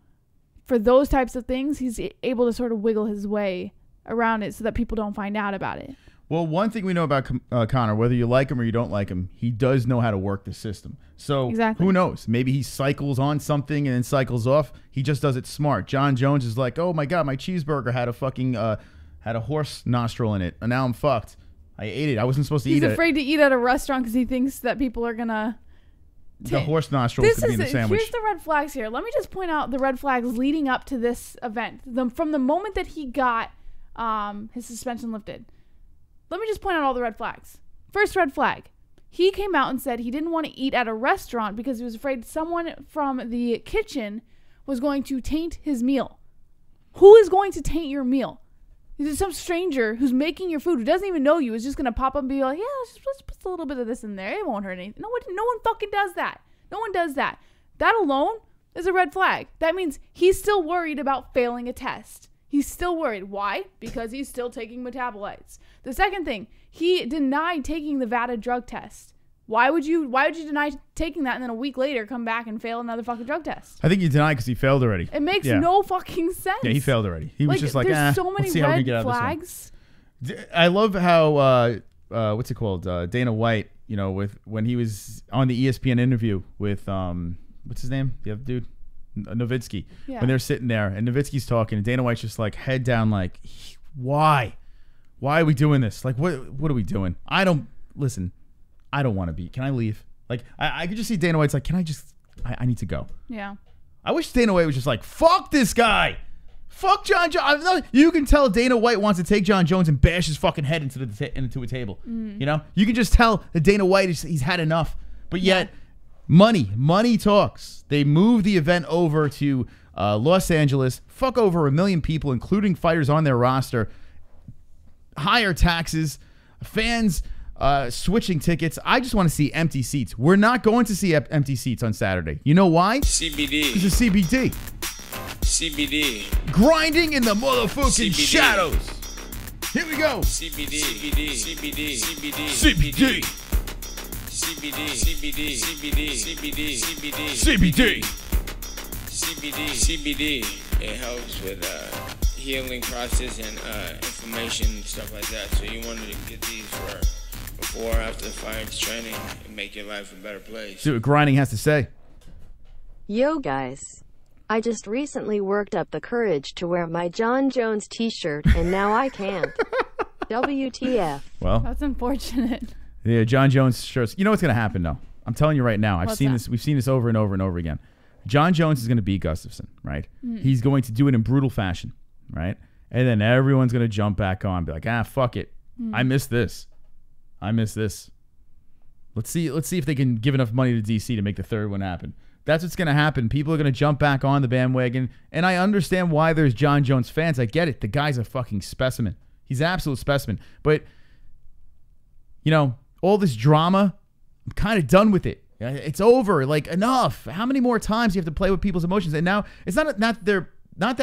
for those types of things, he's able to sort of wiggle his way around it so that people don't find out about it. Well, one thing we know about Conor, whether you like him or you don't like him, he does know how to work the system. So who knows? Maybe he cycles on something and then cycles off. He just does it smart. Jon Jones is like, oh my God, my cheeseburger had a fucking had a horse nostril in it, and now I'm fucked. I ate it. I wasn't supposed to eat it. He's afraid to eat at a restaurant because he thinks that people are gonna. The horse nostril could be in the sandwich. Here's the red flags here. Let me just point out the red flags leading up to this event. From the moment that he got his suspension lifted. Let me just point out all the red flags. First red flag. He came out and said he didn't want to eat at a restaurant because he was afraid someone from the kitchen was going to taint his meal. Who is going to taint your meal? Is it some stranger who's making your food who doesn't even know you is just going to pop up and be like, yeah, let's put a little bit of this in there. It won't hurt anything. No one fucking does that. No one does that. That alone is a red flag. That means he's still worried about failing a test. He's still worried. Why? Because he's still taking metabolites. The second thing, he denied taking the VADA drug test. Why would you deny taking that and then a week later come back and fail another fucking drug test? I think you denied because he failed already. It makes no fucking sense. Yeah, he failed already. He was just like, there's so many let's see how we can get out flags. of this one. I love how what's it called? Dana White, when he was on the ESPN interview with what's his name? The other dude? Nowitzki. Yeah. When they're sitting there and Nowitzki's talking and Dana White's just like head down like, why are we doing this? Like what are we doing? I don't want to be. Can I leave? Like I could just see Dana White's like, can I just I need to go. Yeah. I wish Dana White was just like, fuck this guy. Fuck Jon Jones. You can tell Dana White wants to take Jon Jones and bash his fucking head into a table. You can just tell that Dana White he's had enough. But yet money talks. They move the event over to Los Angeles, fuck over 1 million people, including fighters on their roster, higher taxes, fans switching tickets. I just want to see empty seats. We're not going to see empty seats on Saturday. You know why? CBD. Because it's CBD. CBD. Grinding in the motherfucking shadows. Here we go. CBD. CBD. CBD. CBD. CBD. CBD, CBD, CBD, CBD, CBD. CBD, CBD. It helps with healing process and inflammation and stuff like that. So you wanted to get these for before, after the fight, training, and make your life a better place. See what grinding has to say. Yo guys, I just recently worked up the courage to wear my Jon Jones t-shirt and now I can't. WTF. Well, that's unfortunate. Yeah, Jon Jones shirts. You know what's going to happen, though? I'm telling you right now. I've seen this. We've seen this over and over and over again. Jon Jones is going to beat Gustafsson, right? He's going to do it in brutal fashion, right? and then everyone's gonna jump back on, be like, fuck it, I miss this. Let's see if they can give enough money to DC to make the third one happen. That's what's gonna happen. People are gonna jump back on the bandwagon, and I understand why there's Jon Jones fans. I get it. The guy's a fucking specimen. He's an absolute specimen. But all this drama, I'm kind of done with it. It's over. Like, enough. How many more times do you have to play with people's emotions? And now it's not that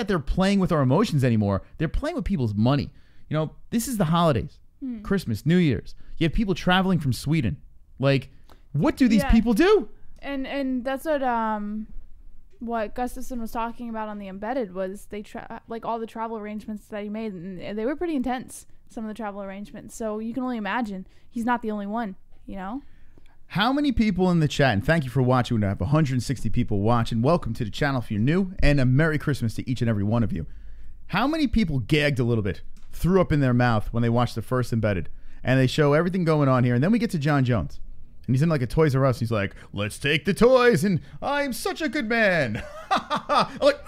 they're playing with our emotions anymore. They're playing with people's money. This is the holidays, Christmas, New Year's. You have people traveling from Sweden. Like, what do these people do? And that's what Gustafsson was talking about on the Embedded was like all the travel arrangements that he made, and they were pretty intense, some of the travel arrangements. So you can only imagine he's not the only one, How many people in the chat, and thank you for watching. We have 160 people watching. Welcome to the channel if you're new, and a Merry Christmas to each and every one of you. How many people gagged a little bit, threw up in their mouth when they watched the first Embedded, and they show everything going on here, and then we get to Jon Jones. And he's in like a Toys R Us. He's like, let's take the toys, and I'm such a good man. I'm like,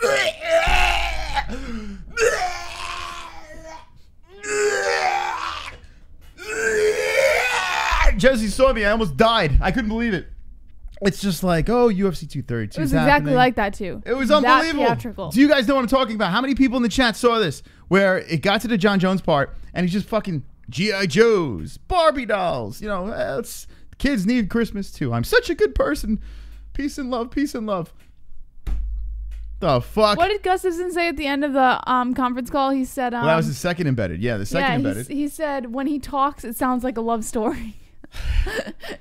Jessie saw me. I almost died. I couldn't believe it. It's just like, UFC 232. It was exactly like that, too. It was unbelievable. Do you guys know what I'm talking about? How many people in the chat saw this? Where it got to the Jon Jones part, and he's just fucking G.I. Joes, Barbie dolls. Kids need Christmas too. I'm such a good person. Peace and love. Peace and love. The fuck? What did Gustafsson say at the end of the conference call? He said... well, that was the second Embedded. Yeah, the second Embedded. He said when he talks, it sounds like a love story.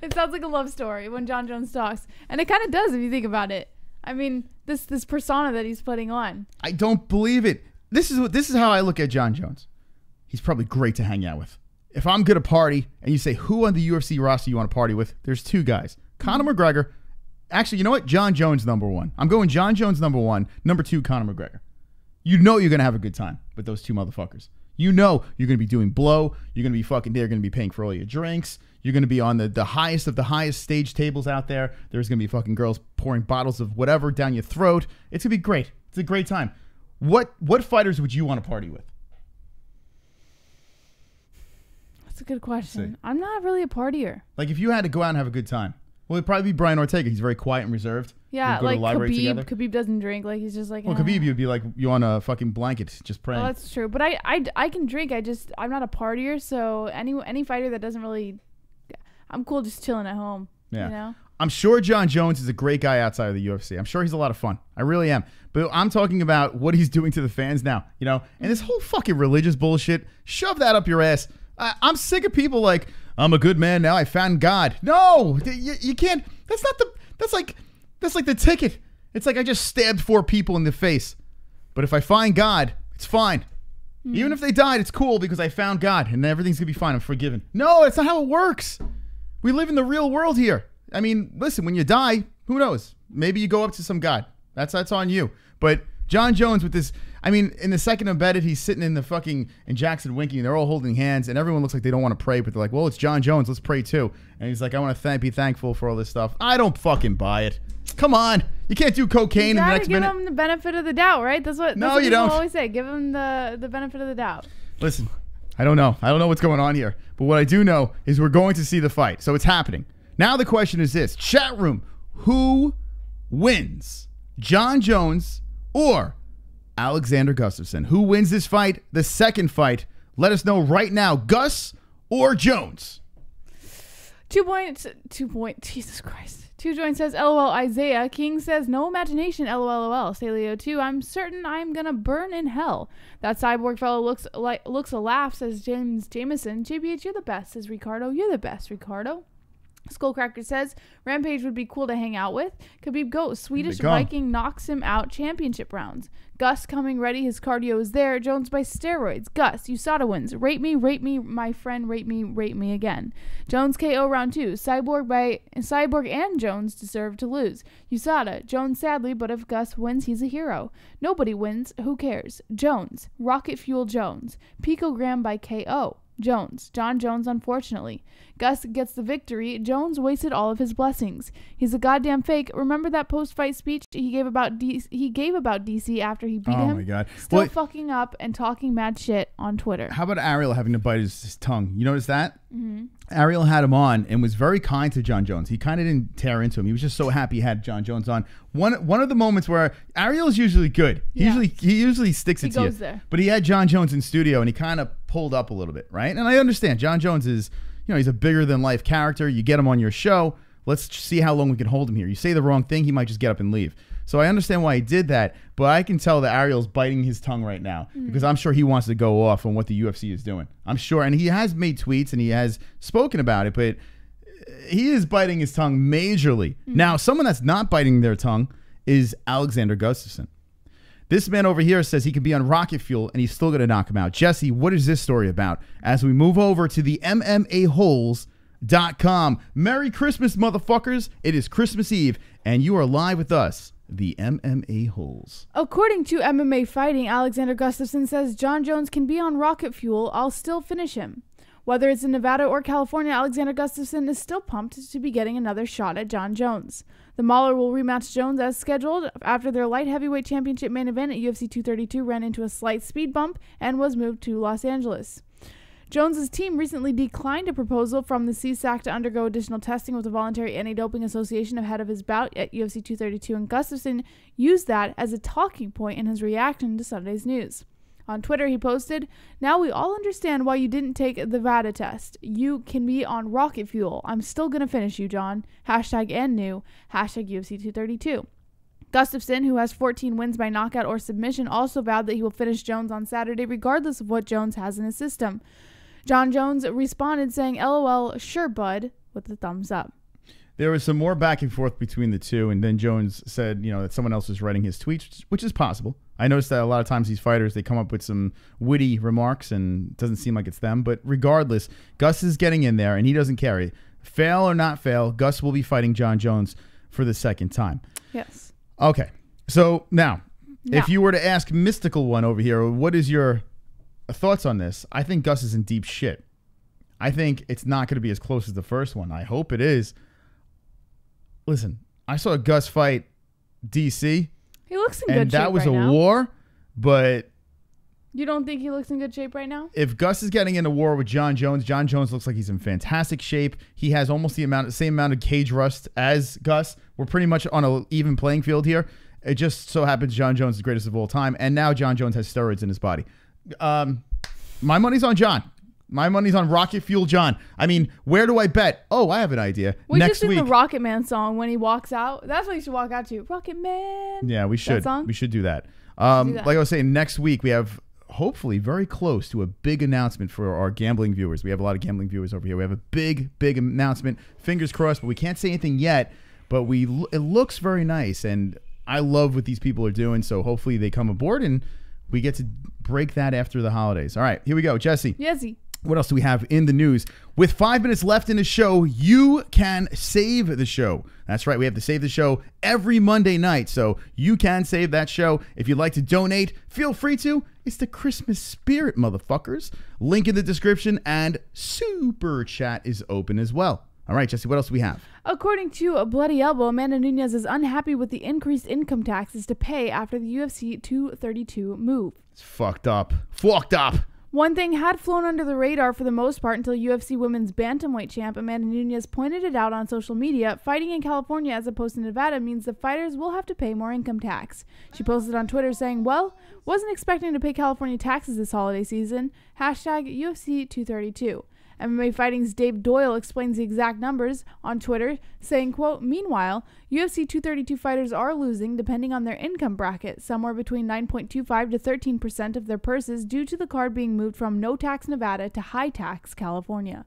It sounds like a love story when Jon Jones talks. And it kind of does if you think about it. I mean, this persona that he's putting on. I don't believe it. This is how I look at Jon Jones. He's probably great to hang out with. If I'm good at party and you say who on the UFC roster you want to party with, there's two guys. Conor McGregor. Actually, you know what? Jon Jones #1. I'm going Jon Jones #1. #2, Conor McGregor. You're going to have a good time with those two motherfuckers. You're going to be doing blow. You're going to be fucking there. You're going to be paying for all your drinks. You're going to be on the highest of the highest stage tables out there. There's going to be fucking girls pouring bottles of whatever down your throat. It's going to be great. It's a great time. What fighters would you want to party with? That's a good question. I'm not really a partier. Like, if you had to go out and have a good time, well, it'd probably be Brian Ortega. He's very quiet and reserved. Yeah, like Khabib. Khabib doesn't drink. Like, he's just like... Well, Khabib, you'd be like, you on a fucking blanket just praying. Oh, that's true. But I can drink. I'm not a partier, so any fighter that doesn't really... I'm cool just chilling at home. Yeah. I'm sure Jon Jones is a great guy outside of the UFC. I'm sure he's a lot of fun. I really am. But I'm talking about what he's doing to the fans now, And this whole fucking religious bullshit, shove that up your ass. I'm sick of people like, I'm a good man now. I found God. No, you can't. That's like the ticket. It's like I just stabbed 4 people in the face. But if I find God, it's fine. Even if they died, it's cool because I found God and everything's going to be fine. I'm forgiven. No, that's not how it works. We live in the real world here. I mean, listen, when you die, who knows? Maybe you go up to some God. That's on you. But Jon Jones with this... I mean, in the second Embedded, he's sitting in Jackson winking, and they're all holding hands, and everyone looks like they don't want to pray, but they're like, well, it's Jon Jones, let's pray too. And he's like, I want to be thankful for all this stuff. I don't fucking buy it. Come on. You can't do cocaine in the next minute. You gotta give him the benefit of the doubt, right? That's what you don't. People always say. Give him the benefit of the doubt. Listen, I don't know. I don't know what's going on here. But what I do know is we're going to see the fight. So it's happening. Now the question is this. Chat room, who wins? Jon Jones or Alexander Gustafsson? Who wins this fight? The second fight. Let us know right now. Gus or Jones? 2 points. Jesus Christ. 2 Joint says, LOL, Isaiah. King says, no imagination, LOL. Stalio 2, I'm certain I'm gonna burn in hell. That cyborg fellow looks a laugh, says James Jameson. JBH, you're the best, says Ricardo. You're the best, Ricardo. Skullcracker says, Rampage would be cool to hang out with. Khabib goes. Swedish Viking knocks him out championship rounds. Gus coming ready. His cardio is there. Jones by steroids. Gus, USADA wins. Rate me, my friend. Rate me again. Jones KO round 2. Cyborg and Jones deserve to lose. USADA. Jones sadly, but if Gus wins, he's a hero. Nobody wins. Who cares? Jones. Rocket Fuel Jones. Picogram by KO. Jones. Jon Jones, unfortunately. Gus gets the victory. Jones wasted all of his blessings. He's a goddamn fake. Remember that post-fight speech he gave about DC after he beat him? Oh my God. Still fucking up and talking mad shit on Twitter. How about Ariel having to bite his tongue? You notice that? Mm-hmm. Ariel had him on and was very kind to Jon Jones. He kind of didn't tear into him. He was just so happy he had Jon Jones on. One of the moments where Ariel's usually good. He usually sticks it to you. There. But he had Jon Jones in studio and he kind of pulled up a little bit, right? And I understand. Jon Jones is, he's a bigger than life character. You get him on your show. Let's see how long we can hold him here. You say the wrong thing, he might just get up and leave. So I understand why he did that, but I can tell that Ariel's biting his tongue right now because I'm sure he wants to go off on what the UFC is doing. I'm sure, and he has made tweets and he has spoken about it, but he is biting his tongue majorly. Now, someone that's not biting their tongue is Alexander Gustafsson. This man over here says he could be on rocket fuel and he's still going to knock him out. Jessie, what is this story about? As we move over to the MMA-Holes.com. Merry Christmas, motherfuckers. It is Christmas Eve and you are live with us. The MMA-Holes. According to MMA Fighting, Alexander Gustafsson says Jon Jones can be on rocket fuel. I'll still finish him. Whether it's in Nevada or California, Alexander Gustafsson is still pumped to be getting another shot at Jon Jones. The Mauler will rematch Jones as scheduled after their light heavyweight championship main event at UFC 232 ran into a slight speed bump and was moved to Los Angeles. Jones's team recently declined a proposal from the CSAC to undergo additional testing with the Voluntary Anti-Doping Association ahead of his bout at UFC 232, and Gustafsson used that as a talking point in his reaction to Sunday's news. On Twitter, he posted, "Now we all understand why you didn't take the VADA test. You can be on rocket fuel. I'm still going to finish you, Jon. Hashtag and new. Hashtag UFC 232. Gustafsson, who has 14 wins by knockout or submission, also vowed that he will finish Jones on Saturday regardless of what Jones has in his system. Jon Jones responded saying, "LOL, sure, bud," with a thumbs up. There was some more back and forth between the two, and then Jones said, that someone else was writing his tweets, which is possible. I noticed that a lot of times these fighters, they come up with some witty remarks, and it doesn't seem like it's them. But regardless, Gus is getting in there, and he doesn't care. Fail or not fail, Gus will be fighting Jon Jones for the second time. Yes. Okay, so now, if you were to ask Mystical One over here, what is your thoughts on this? I think Gus is in deep shit. I think it's not going to be as close as the first one. I hope it is. Listen, I saw Gus fight DC. He looks in good shape and that was right a now. war, but... You don't think he looks in good shape right now? If Gus is getting into war with Jon Jones, Jon Jones looks like he's in fantastic shape. He has almost the same amount of cage rust as Gus. We're pretty much on an even playing field here. It just so happens Jon Jones is the greatest of all time, and now Jon Jones has steroids in his body. My money's on Jon. My money's on Rocket Fuel Jon. I mean, where do I bet? Oh, I have an idea. We Next should sing week, the Rocket Man song when he walks out. That's what you should walk out to. Rocket Man. Yeah, we should. That song? We should do that. Do that. Like I was saying, next week we have hopefully very close to a big announcement for our gambling viewers. We have a lot of gambling viewers over here. We have a big announcement. Fingers crossed, but we can't say anything yet. But it looks very nice, and I love what these people are doing. So hopefully they come aboard and we get to break that after the holidays. All right, here we go. Jessie. Yesy. What else do we have in the news? With 5 minutes left in the show, you can save the show. That's right. We have to save the show every Monday night. So you can save that show. If you'd like to donate, feel free to. It's the Christmas spirit, motherfuckers. Link in the description, and Super Chat is open as well. All right, Jessie, what else do we have? According to a Bloody Elbow, Amanda Nunes is unhappy with the increased income taxes to pay after the UFC 232 move. It's fucked up. Fucked up. One thing had flown under the radar for the most part until UFC women's bantamweight champ Amanda Nunes pointed it out on social media. Fighting in California as opposed to Nevada means the fighters will have to pay more income tax. She posted on Twitter saying, "Well, wasn't expecting to pay California taxes this holiday season. Hashtag UFC 232. MMA Fighting's Dave Doyle explains the exact numbers on Twitter, saying, quote, "Meanwhile, UFC 232 fighters are losing, depending on their income bracket, somewhere between 9.25 to 13% of their purses due to the card being moved from no-tax Nevada to high-tax California.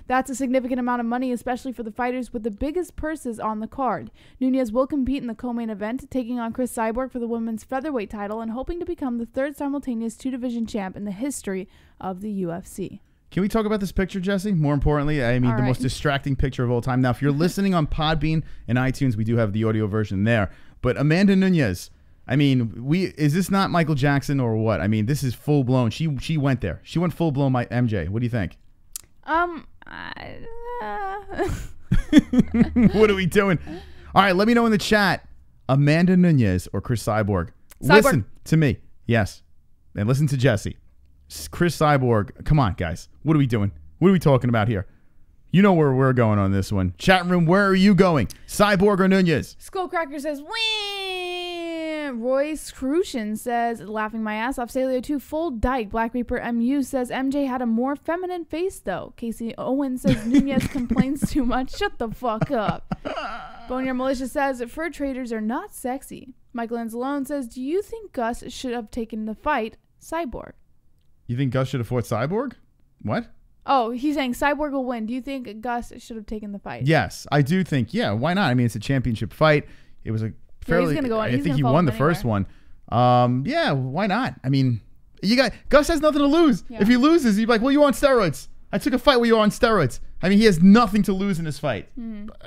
That's a significant amount of money, especially for the fighters with the biggest purses on the card. Nunes will compete in the co-main event, taking on CRIS for the women's featherweight title and hoping to become the third simultaneous two-division champ in the history of the UFC." Can we talk about this picture, Jessie? More importantly, I mean, the most distracting picture of all time. Now, if you're listening on Podbean and iTunes, we do have the audio version there. But Amanda Nunes, I mean, is this not Michael Jackson or what? I mean, this is full blown. She went there. She went full blown. My MJ. What do you think? What are we doing? All right, let me know in the chat. Amanda Nunes or Chris Cyborg? Listen to me. Yes. And listen to Jessie. Chris Cyborg. Come on, guys. What are we doing? What are we talking about here? You know where we're going on this one. Chat room, where are you going? Cyborg or Nunes? Skullcracker says, win. Royce Crucian says, laughing my ass off. Salio 2, full dyke. Black Reaper MU says, MJ had a more feminine face, though. Casey Owen says, Nunes complains too much. Shut the fuck up. Boneyard Militia says, fur traders are not sexy. Michael Anzalone says, do you think Gus should have taken the fight? Cyborg. You think Gus should have fought Cyborg? What? Oh, he's saying Cyborg will win. Do you think Gus should have taken the fight? Yes, I do think. Yeah, why not? I mean, it's a championship fight. It was a fairly. He's gonna go on. I think he won the first one. Yeah, why not? I mean, Gus has nothing to lose. Yeah. If he loses, he's like, well, you're on steroids. I took a fight where you're on steroids. I mean, he has nothing to lose in this fight.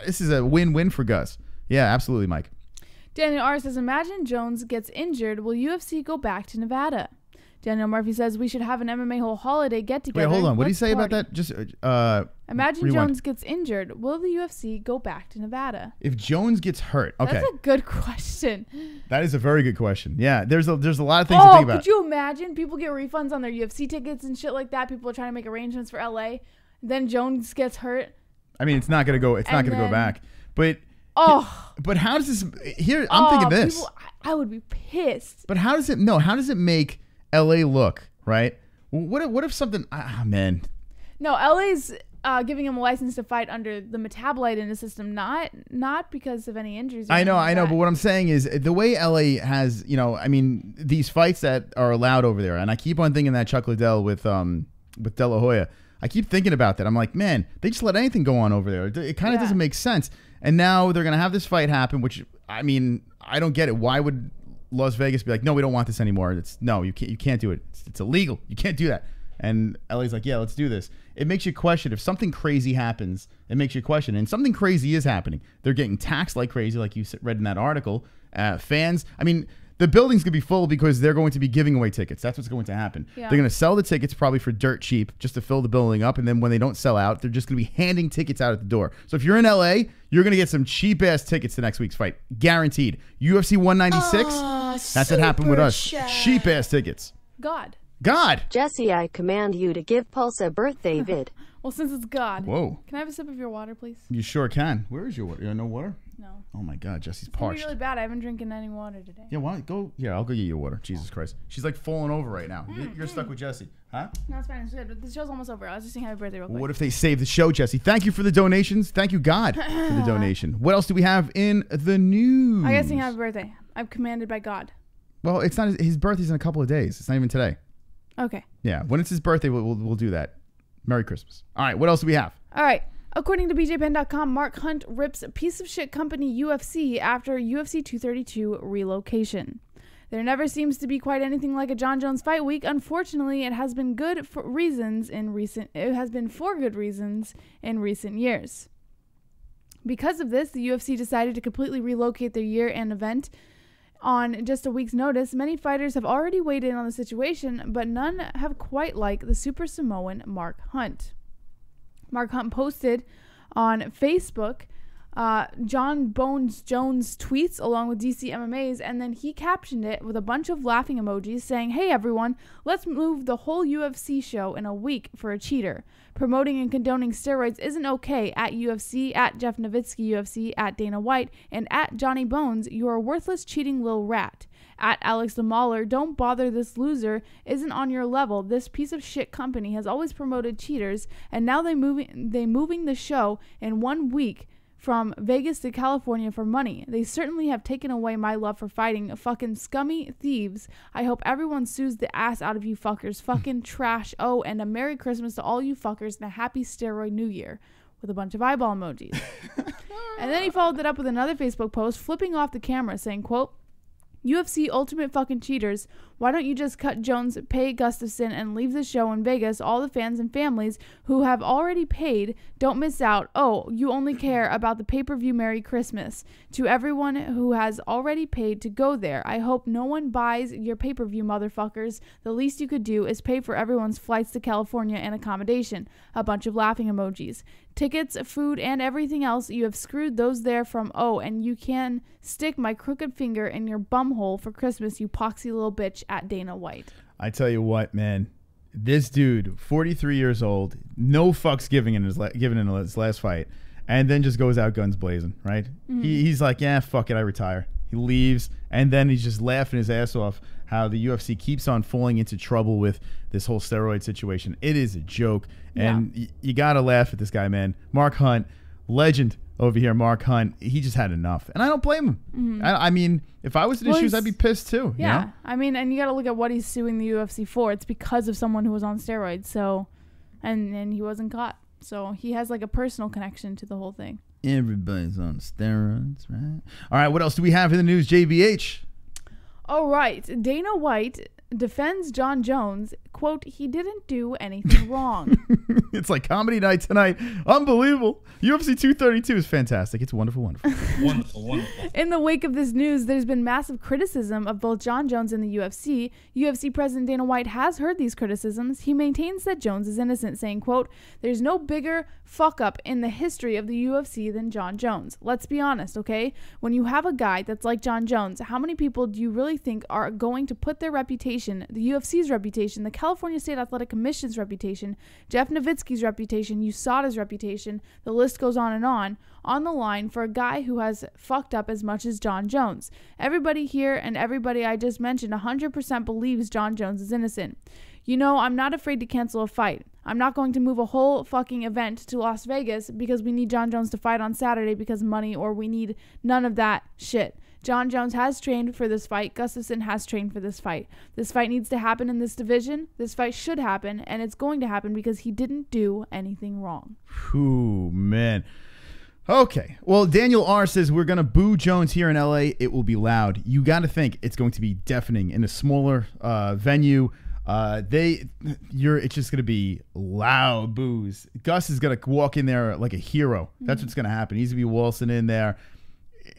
This is a win-win for Gus. Yeah, absolutely, Mike. Daniel R says, imagine Jones gets injured. Will UFC go back to Nevada? Daniel Murphy says we should have an MMA whole holiday get-together. Wait, hold on. What do you say about that? Just imagine rewind. Jones gets injured. Will the UFC go back to Nevada? If Jones gets hurt, okay. That's a good question. That is a very good question. Yeah, there's a lot of things to think about. Could you imagine people get refunds on their UFC tickets and shit like that? People are trying to make arrangements for LA. Then Jones gets hurt. I mean, it's not gonna go. It's not gonna go back. But but how does this? Here, I'm thinking this. I would be pissed. But how does it? No, how does it make LA look, right? What if something? Man. No, LA's giving him a license to fight under the metabolite in the system, not because of any injuries. I know. But what I'm saying is the way LA has, I mean, these fights that are allowed over there, and I keep on thinking that Chuck Liddell with De La Hoya. I keep thinking about that. I'm like, man, they just let anything go on over there. It kind of doesn't make sense. And now they're gonna have this fight happen, which I mean, I don't get it. Why would Las Vegas be like, no, we don't want this anymore? You can't do it. It's illegal. You can't do that. And LA's like, yeah, let's do this. It makes you question if something crazy happens. It makes you question, and something crazy is happening. They're getting taxed like crazy, like you read in that article. Fans, I mean, the building's gonna be full because they're going to be giving away tickets. That's what's going to happen. Yeah. They're gonna sell the tickets probably for dirt cheap just to fill the building up, and then when they don't sell out, they're just gonna be handing tickets out at the door. So if you're in LA, you're gonna get some cheap ass tickets to next week's fight, guaranteed. UFC 196. That's what happened with us. Cheap ass tickets. God. Jessie, I command you to give Pulse a birthday vid. Well, since it's God. Whoa. Can I have a sip of your water, please? You sure can. Where is your water? You have no water? No. Oh my God, Jessie's It's parched. really bad. I haven't drinking any water today. Yeah, why don't go? Yeah, I'll go get you water. Jesus Christ. She's like falling over right now. You're stuck with Jessie. Huh? No, it's fine. It's good. The show's almost over. I was just saying happy birthday real quick. What if they save the show, Jessie? Thank you for the donations. Thank you, God, for the donation. What else do we have in the news? I guess sing happy birthday. I'm commanded by God. Well, it's not his birthday's in a couple of days. It's not even today. Okay. Yeah, when it's his birthday, we'll do that. Merry Christmas. All right, what else do we have? All right. According to BJPen.com, Mark Hunt rips piece of shit company UFC after UFC 232 relocation. There never seems to be quite anything like a Jon Jones fight week. Unfortunately, it has been good for reasons in recent. It has been for good reasons in recent years. Because of this, the UFC decided to completely relocate their year-end event on just a week's notice. Many fighters have already weighed in on the situation, but none have quite like the Super Samoan Mark Hunt. Mark Hunt posted on Facebook Jon Jones tweets along with DC MMA's, and then he captioned it with a bunch of laughing emojis saying, "Hey everyone, let's move the whole UFC show in a week for a cheater. Promoting and condoning steroids isn't okay. At UFC, at Jeff Nowitzki UFC, at Dana White, and at Johnny Bones, you're a worthless cheating little rat. At Alex the Mauler, don't bother, this loser isn't on your level. This piece of shit company has always promoted cheaters, and now they moving the show in 1 week from Vegas to California for money. They certainly have taken away my love for fighting. Fucking scummy thieves. I hope everyone sues the ass out of you fuckers. Fucking trash. Oh, and a Merry Christmas to all you fuckers and a happy steroid New Year," with a bunch of eyeball emojis. And then he followed it up with another Facebook post, flipping off the camera, saying, quote, UFC ultimate fucking cheaters. Why don't you just cut Jones, pay Gustafsson, and leave the show in Vegas? All the fans and families who have already paid don't miss out. Oh, you only care about the pay-per-view. Merry Christmas. To everyone who has already paid to go there, I hope no one buys your pay-per-view, motherfuckers. The least you could do is pay for everyone's flights to California and accommodation. A bunch of laughing emojis. Tickets, food, and everything else. You have screwed those there from. Oh, and you can stick my crooked finger in your bumhole for Christmas, you poxy little bitch, at Dana White. I tell you what, man. This dude, 43 years old, no fucks given in his last fight, and then just goes out guns blazing, right? He's like, yeah, fuck it, I retire. He leaves, and then he's just laughing his ass off how the UFC keeps on falling into trouble with this whole steroid situation. It is a joke, and you got to laugh at this guy, man. Mark Hunt, legend over here, Mark Hunt. He just had enough, and I don't blame him. I mean, if I was in his shoes, I'd be pissed too. Yeah, you know? I mean, and you got to look at what he's suing the UFC for. It's because of someone who was on steroids, so, and he wasn't caught. So he has like a personal connection to the whole thing. Everybody's on steroids, right? All right, what else do we have in the news, JBH? All right, Dana White defends Jon Jones. Quote, he didn't do anything wrong. It's like comedy night tonight. Unbelievable. UFC 232 is fantastic. It's wonderful, wonderful. Wonderful. In the wake of this news, there's been massive criticism of both Jon Jones and the UFC. UFC President Dana White has heard these criticisms. He maintains that Jones is innocent, saying, quote, there's no bigger fuck up in the history of the UFC than Jon Jones. Let's be honest, okay? When you have a guy that's like Jon Jones, how many people do you really think are going to put their reputation, the UFC's reputation, the California State Athletic Commission's reputation, Jeff Nowitzki's reputation, USADA's reputation, the list goes on the line for a guy who has fucked up as much as Jon Jones? Everybody here and everybody I just mentioned 100% believes Jon Jones is innocent. You know, I'm not afraid to cancel a fight. I'm not going to move a whole fucking event to Las Vegas because we need Jon Jones to fight on Saturday because money, or we need none of that shit. Jon Jones has trained for this fight. Gustafsson has trained for this fight. This fight needs to happen in this division. This fight should happen, and it's going to happen because he didn't do anything wrong. Ooh, man. Okay. Well, Daniel R. says, we're going to boo Jones here in LA. It will be loud. You got to think it's going to be deafening in a smaller venue. It's just going to be loud boos. Gus is going to walk in there like a hero. That's what's going to happen. He's going to be waltzing in there.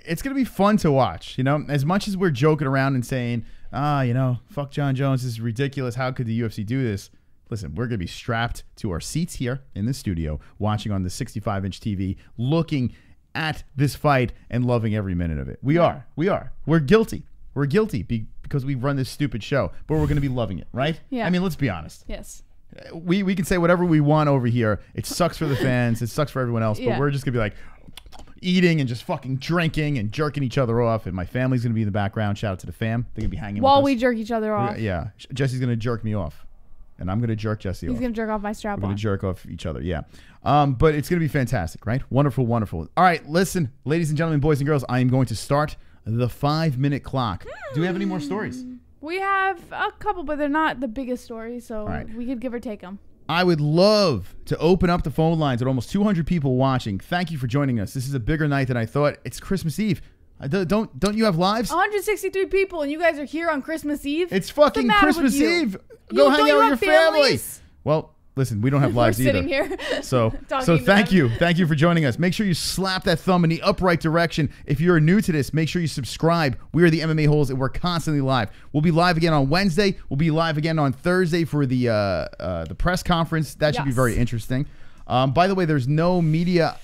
It's going to be fun to watch, you know, as much as we're joking around and saying, you know, fuck Jon Jones, this is ridiculous. How could the UFC do this? Listen, we're going to be strapped to our seats here in the studio, watching on the 65-inch TV, looking at this fight and loving every minute of it. We are. We're guilty. We're guilty because we run this stupid show, but we're going to be loving it, right? Yeah. I mean, let's be honest. Yes. We can say whatever we want over here. It sucks for the fans. It sucks for everyone else, but we're just going to be like eating and just fucking drinking and jerking each other off, and my family's going to be in the background. Shout out to the fam. They're going to be hanging while with us. we jerk each other off. Yeah. Jessie's going to jerk me off, and I'm going to jerk Jessie off. He's going to jerk off my strap on. We're going to jerk off each other, yeah. But it's going to be fantastic, right? Wonderful, wonderful. All right, listen, ladies and gentlemen, boys and girls, I am going to start the 5-minute clock. Do we have any more stories? We have a couple, but they're not the biggest stories, so we could give or take them. I would love to open up the phone lines with almost 200 people watching. Thank you for joining us. This is a bigger night than I thought. It's Christmas Eve. Don't you have lives? 163 people, and you guys are here on Christmas Eve? It's fucking Christmas Eve. Go hang out with your family. Well, listen, we don't have lives either. We're sitting here. So thank you. Thank you for joining us. Make sure you slap that thumb in the upright direction. If you're new to this, make sure you subscribe. We are the MMA-Holes, and we're constantly live. We'll be live again on Wednesday. We'll be live again on Thursday for the press conference. That should be very interesting. By the way, there's no media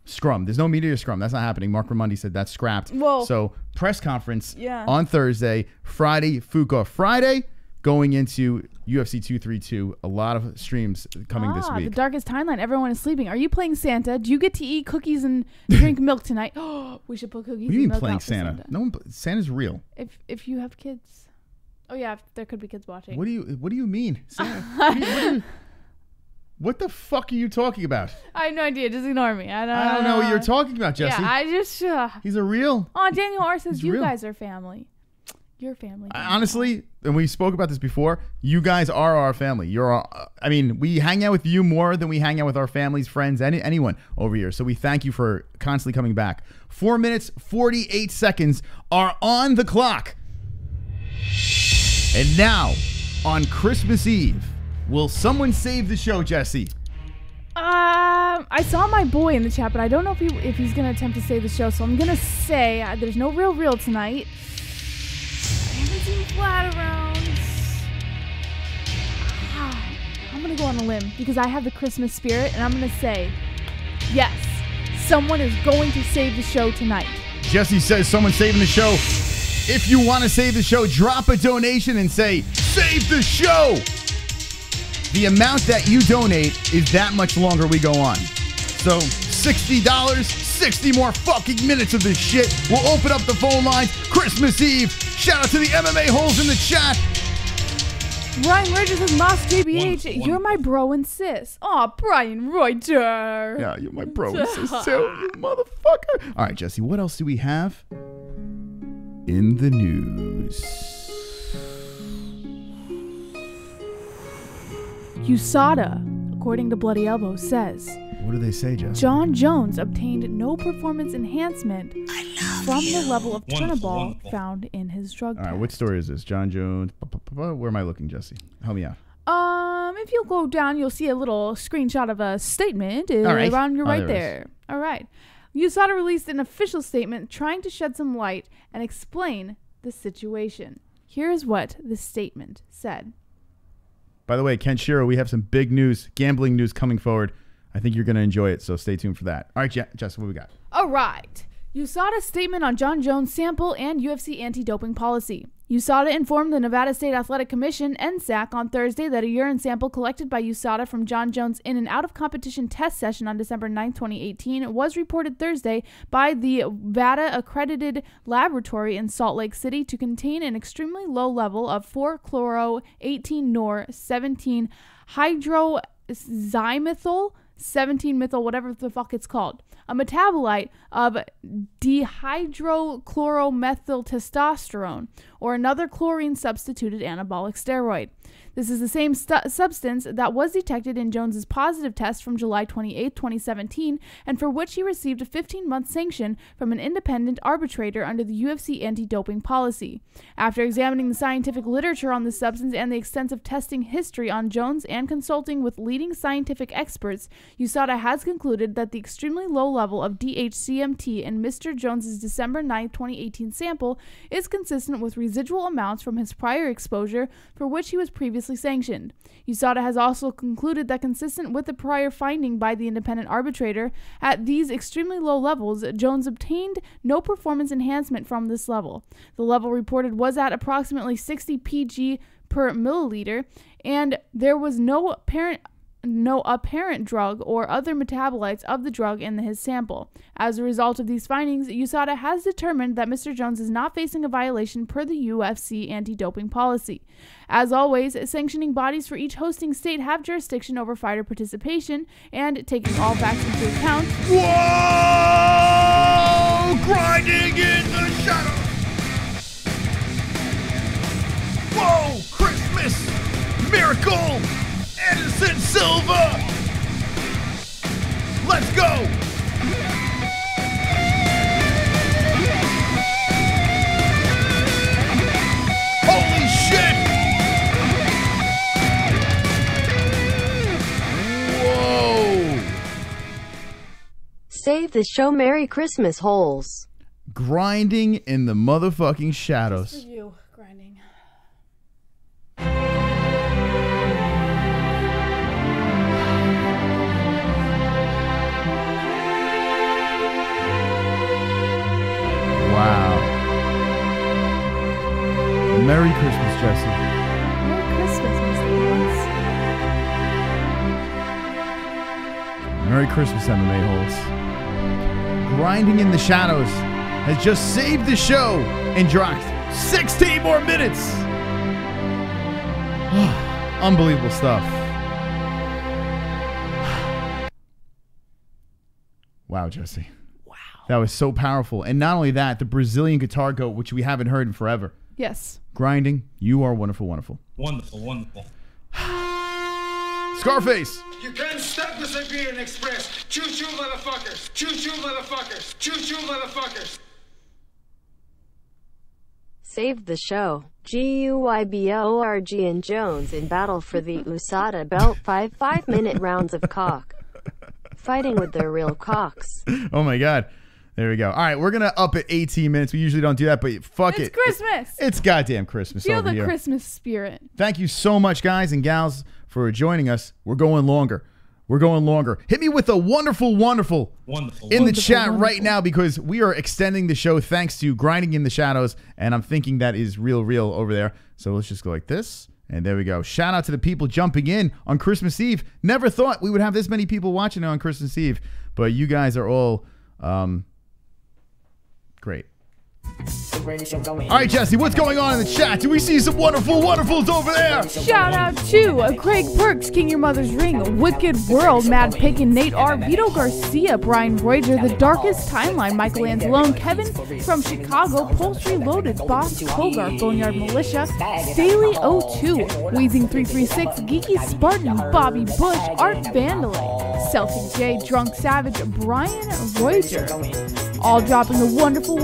scrum. There's no media scrum. That's not happening. Mark Ramundi said that's scrapped. Whoa. So press conference on Thursday, Friday, Fuka Friday, going into UFC 232. A lot of streams coming this week. The darkest timeline. Everyone is sleeping. Are you playing Santa? Do you get to eat cookies and drink milk tonight? Oh, we should put cookies What do you and mean milk playing out for Santa? No one. Santa's real. If you have kids. Oh yeah, there could be kids watching. What do you mean? Santa, what the fuck are you talking about? I have no idea. Just ignore me. I don't know what you're talking about, Jessie. Yeah, I just. He's a real. Oh, Daniel R says He's you real. guys are family. Your family. Honestly, and we spoke about this before, you guys are our family. I mean, we hang out with you more than we hang out with our families, friends, anyone over here. So we thank you for constantly coming back. 4 minutes, 48 seconds are on the clock. And now, on Christmas Eve, will someone save the show, Jessie? I saw my boy in the chat, but I don't know if he's gonna attempt to save the show. So I'm gonna say there's no real tonight. I haven't seen flat arounds. I'm gonna go on a limb because I have the Christmas spirit, and I'm gonna say, yes, someone is going to save the show tonight. Jessie says someone's saving the show. If you want to save the show, drop a donation and say, save the show. The amount that you donate is that much longer we go on. So $60, 60 more fucking minutes of this shit. We'll open up the phone lines Christmas Eve. Shout out to the MMA-Holes in the chat. Brian Rogers says, Moss JBH, you're my bro and sis. Aw, Brian Reuter. Yeah, you're my bro and sis too, you motherfucker. All right, Jessie, what else do we have in the news? USADA, according to Bloody Elbow, says, what do they say, Jessie? Jon Jones obtained no performance enhancement from the level of Turnaball found in his drug test. All right, what story is this? Jon Jones. Where am I looking, Jessie? Help me out. If you'll go down, you'll see a little screenshot of a statement right. around your right there there. All right. USADA released an official statement trying to shed some light and explain the situation. Here's what the statement said. By the way, Ken Shiro, we have some big news, gambling news coming forward. I think you're going to enjoy it, so stay tuned for that. All right, Jess, what we got? All right. USADA statement on Jon Jones sample and UFC anti-doping policy. USADA informed the Nevada State Athletic Commission, NSAC, on Thursday that a urine sample collected by USADA from Jon Jones in an out-of-competition test session on December 9, 2018 was reported Thursday by the VADA-accredited laboratory in Salt Lake City to contain an extremely low level of 4-chloro-18-nor-17-hydroxymethyl 17-methyl, whatever the fuck it's called, a metabolite of dihydrochloromethyltestosterone, or another chlorine-substituted anabolic steroid. This is the same substance that was detected in Jones's positive test from July 28, 2017, and for which he received a 15-month sanction from an independent arbitrator under the UFC anti-doping policy. After examining the scientific literature on this substance and the extensive testing history on Jones and consulting with leading scientific experts, USADA has concluded that the extremely low level of DHCMT in Mr. Jones's December 9, 2018 sample is consistent with residual amounts from his prior exposure for which he was previously sanctioned. USADA has also concluded that, consistent with the prior finding by the independent arbitrator, at these extremely low levels, Jones obtained no performance enhancement from this level. The level reported was at approximately 60 pg per milliliter, and there was no apparent drug or other metabolites of the drug in his sample. As a result of these findings, USADA has determined that Mr. Jones is not facing a violation per the UFC anti-doping policy. As always, sanctioning bodies for each hosting state have jurisdiction over fighter participation, and taking all facts into account. Whoa! Grinding in the shadows! Whoa! Christmas! Miracle! Edison Silva! Let's go! Holy shit! Whoa! Save the show. Merry Christmas, Holes. Grinding in the motherfucking shadows. For you, grinding. Wow. Merry Christmas, Jessie. Merry Christmas, Mr. Jones. Merry Christmas, MMA-Holes. Grinding in the Shadows has just saved the show and dropped 16 more minutes. Unbelievable stuff. Wow, Jessie. That was so powerful. And not only that, the Brazilian guitar goat, which we haven't heard in forever. Yes. Grinding, you are wonderful, wonderful. Wonderful, wonderful. Scarface. You can't stop the Siberian Express. Choo-choo, motherfuckers. Choo-choo, motherfuckers. Choo-choo, motherfuckers. Saved the show. GUYBORG and Jones in battle for the USADA belt. 5-minute rounds of cock. Fighting with their real cocks. Oh my God. There we go. All right, we're going to up at 18 minutes. We usually don't do that, but fuck it. It's Christmas. It's goddamn Christmas Feel over the here. Christmas spirit. Thank you so much, guys and gals, for joining us. We're going longer. We're going longer. Hit me with a wonderful, wonderful, in the chat right now, because we are extending the show thanks to Grinding in the Shadows, and I'm thinking that is real over there. So let's just go like this, and there we go. Shout out to the people jumping in on Christmas Eve. Never thought we would have this many people watching on Christmas Eve, but you guys are all great. All right, Jesse, what's going on in the chat? Do we see some wonderfuls over there? Shout out to Craig Perks, King Your Mother's Ring, Wicked World, Mad Pig and Nate R, Vito Garcia, Brian Reuter, The Darkest Timeline, Michael Anzalone, Kevin from Chicago, Pulse Reloaded, Boss Hogarth, Boneyard Militia, Staley 02, Wheezing 336, Geeky Spartan, Bobby Bush, Art Vandalay, Celtic J, Drunk Savage, Brian Reuter. All dropping the wonderful.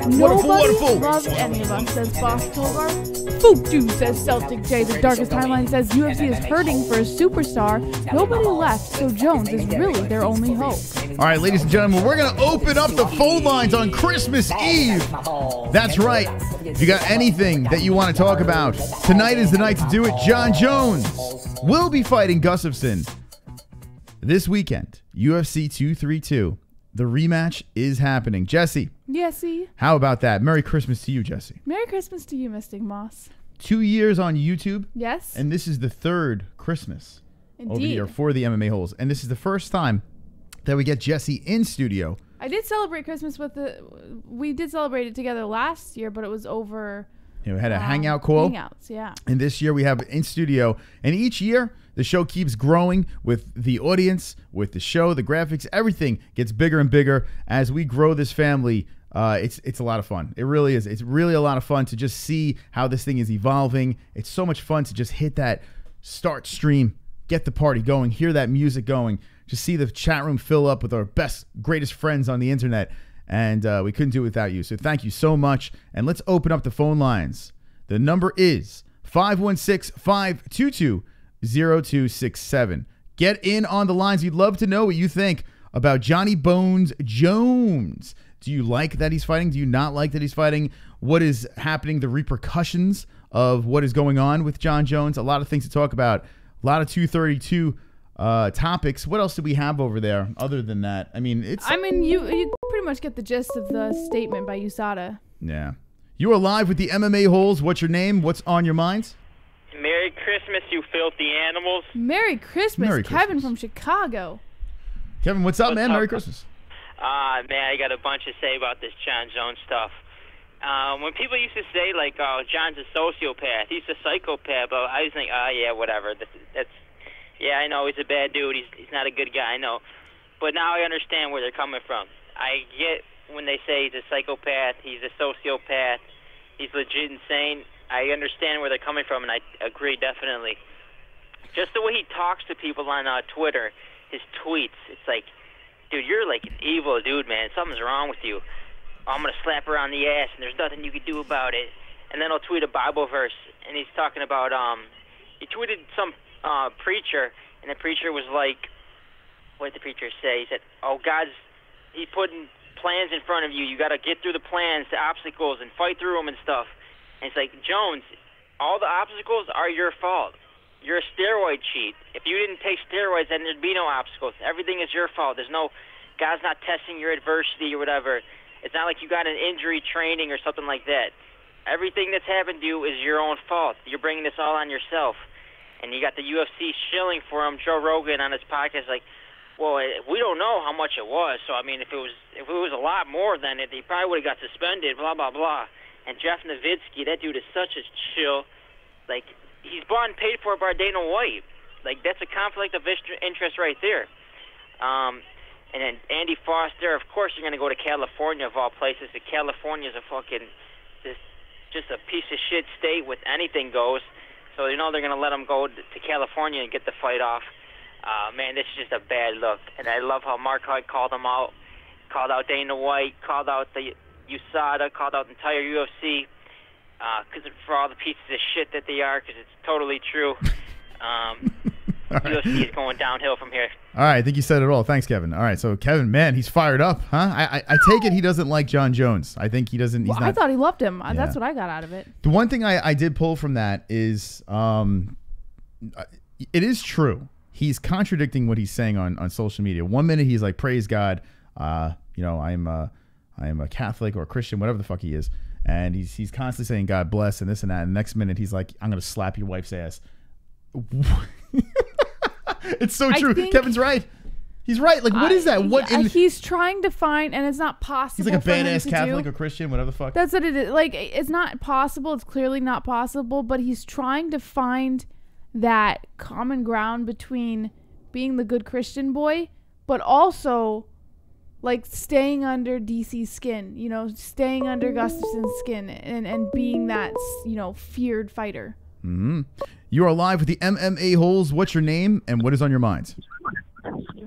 Nobody loves any of us, says Boss Togar. Futu, says Celtic J. The Darkest Timeline says UFC is hurting for a superstar. Nobody left, so Jones is really their only hope. All right, ladies and gentlemen, we're going to open up the phone lines on Christmas Eve. That's right. If you got anything that you want to talk about, tonight is the night to do it. Jon Jones will be fighting Gustafsson this weekend. UFC 232. The rematch is happening. Jesse. Yessie. How about that? Merry Christmas to you, Jesse. Merry Christmas to you, Mystic Moss. 2 years on YouTube. Yes. And this is the third Christmas over Indeed. here for the MMA-Holes. And this is the first time that we get Jesse in studio. I did celebrate Christmas we did celebrate it together last year, but it was over. We had a hangout call. Hangouts, yeah. And this year we have in studio. And each year the show keeps growing with the audience, with the show, the graphics, everything gets bigger and bigger as we grow this family. It's a lot of fun. It really is. It's really a lot of fun to just see how this thing is evolving. It's so much fun to just hit that start stream, get the party going, hear that music going, just see the chat room fill up with our best, greatest friends on the internet. And we couldn't do it without you. So thank you so much. And let's open up the phone lines. The number is 516-522-0267. Get in on the lines. We'd love to know what you think about Johnny Bones Jones. Do you like that he's fighting? Do you not like that he's fighting? What is happening? The repercussions of what is going on with Jon Jones. A lot of things to talk about. A lot of 232 topics. What else do we have over there other than that? I mean, you pretty much get the gist of the statement by USADA. Yeah. You are live with the MMA-Holes. What's your name? What's on your minds? Merry Christmas, you filthy animals. Merry Christmas, Merry Kevin Christmas. from Chicago. Kevin, what's up, man? Merry Christmas. Man, I got a bunch to say about this Jon Jones stuff. When people used to say, like, oh, John's a sociopath, he's a psychopath, but I was like, oh, yeah, whatever. Yeah, I know, he's a bad dude. He's not a good guy, I know. But now I understand where they're coming from. I get when they say he's a psychopath, he's a sociopath, he's legit insane. I understand where they're coming from, and I agree definitely. Just the way he talks to people on Twitter, his tweets, it's like, dude, you're like an evil dude, man. Something's wrong with you. I'm going to slap her on the ass, and there's nothing you can do about it. And then he'll tweet a Bible verse, and he's talking about, he tweeted some preacher, and the preacher was like, what did the preacher say? He said, oh, he's putting plans in front of you. You got to get through the plans, the obstacles, and fight through them and stuff. And it's like, Jones, all the obstacles are your fault. You're a steroid cheat. If you didn't take steroids, then there'd be no obstacles. Everything is your fault. God's not testing your adversity or whatever. It's not like you got an injury training or something like that. Everything that's happened to you is your own fault. You're bringing this all on yourself. And you got the UFC shilling for him. Joe Rogan on his podcast like, well, we don't know how much it was. So, I mean, if it was a lot more than it, he probably would have got suspended, blah, blah, blah. And Jeff Nowitzki, that dude is such a chill. Like, he's bought and paid for by Dana White. Like, that's a conflict of interest right there. And then Andy Foster, of course you're going to go to California of all places. But California is a fucking just just a piece of shit state with anything goes. So they're going to let him go to California and get the fight off. Man, this is just a bad look. And I love how Mark Hunt called him out, called out Dana White, called out the USADA, called out the entire UFC, for all the pieces of shit that they are, because it's totally true. UFC is going downhill from here. All right, I think you said it all. Thanks, Kevin. All right, so Kevin, man, he's fired up, huh? I take it he doesn't like Jon Jones. I think he doesn't. I thought he loved him. That's what I got out of it. The one thing I did pull from that is it is true. He's contradicting what he's saying on social media. 1 minute he's like, praise God, I am a Catholic or a Christian, whatever the fuck he is. And he's constantly saying God bless and this and that. And the next minute he's like, I'm going to slap your wife's ass. It's so true. Kevin's right. He's right. Like, what is that? He's trying to find, and it's not possible. He's like a badass Catholic or Christian, whatever the fuck. That's what it is. Like, it's not possible. It's clearly not possible. But he's trying to find that common ground between being the good Christian boy, but also like staying under DC's skin, staying under Gustafsson's skin and being that, feared fighter. Mm-hmm. You are live with the MMA-Holes. What's your name and what is on your mind?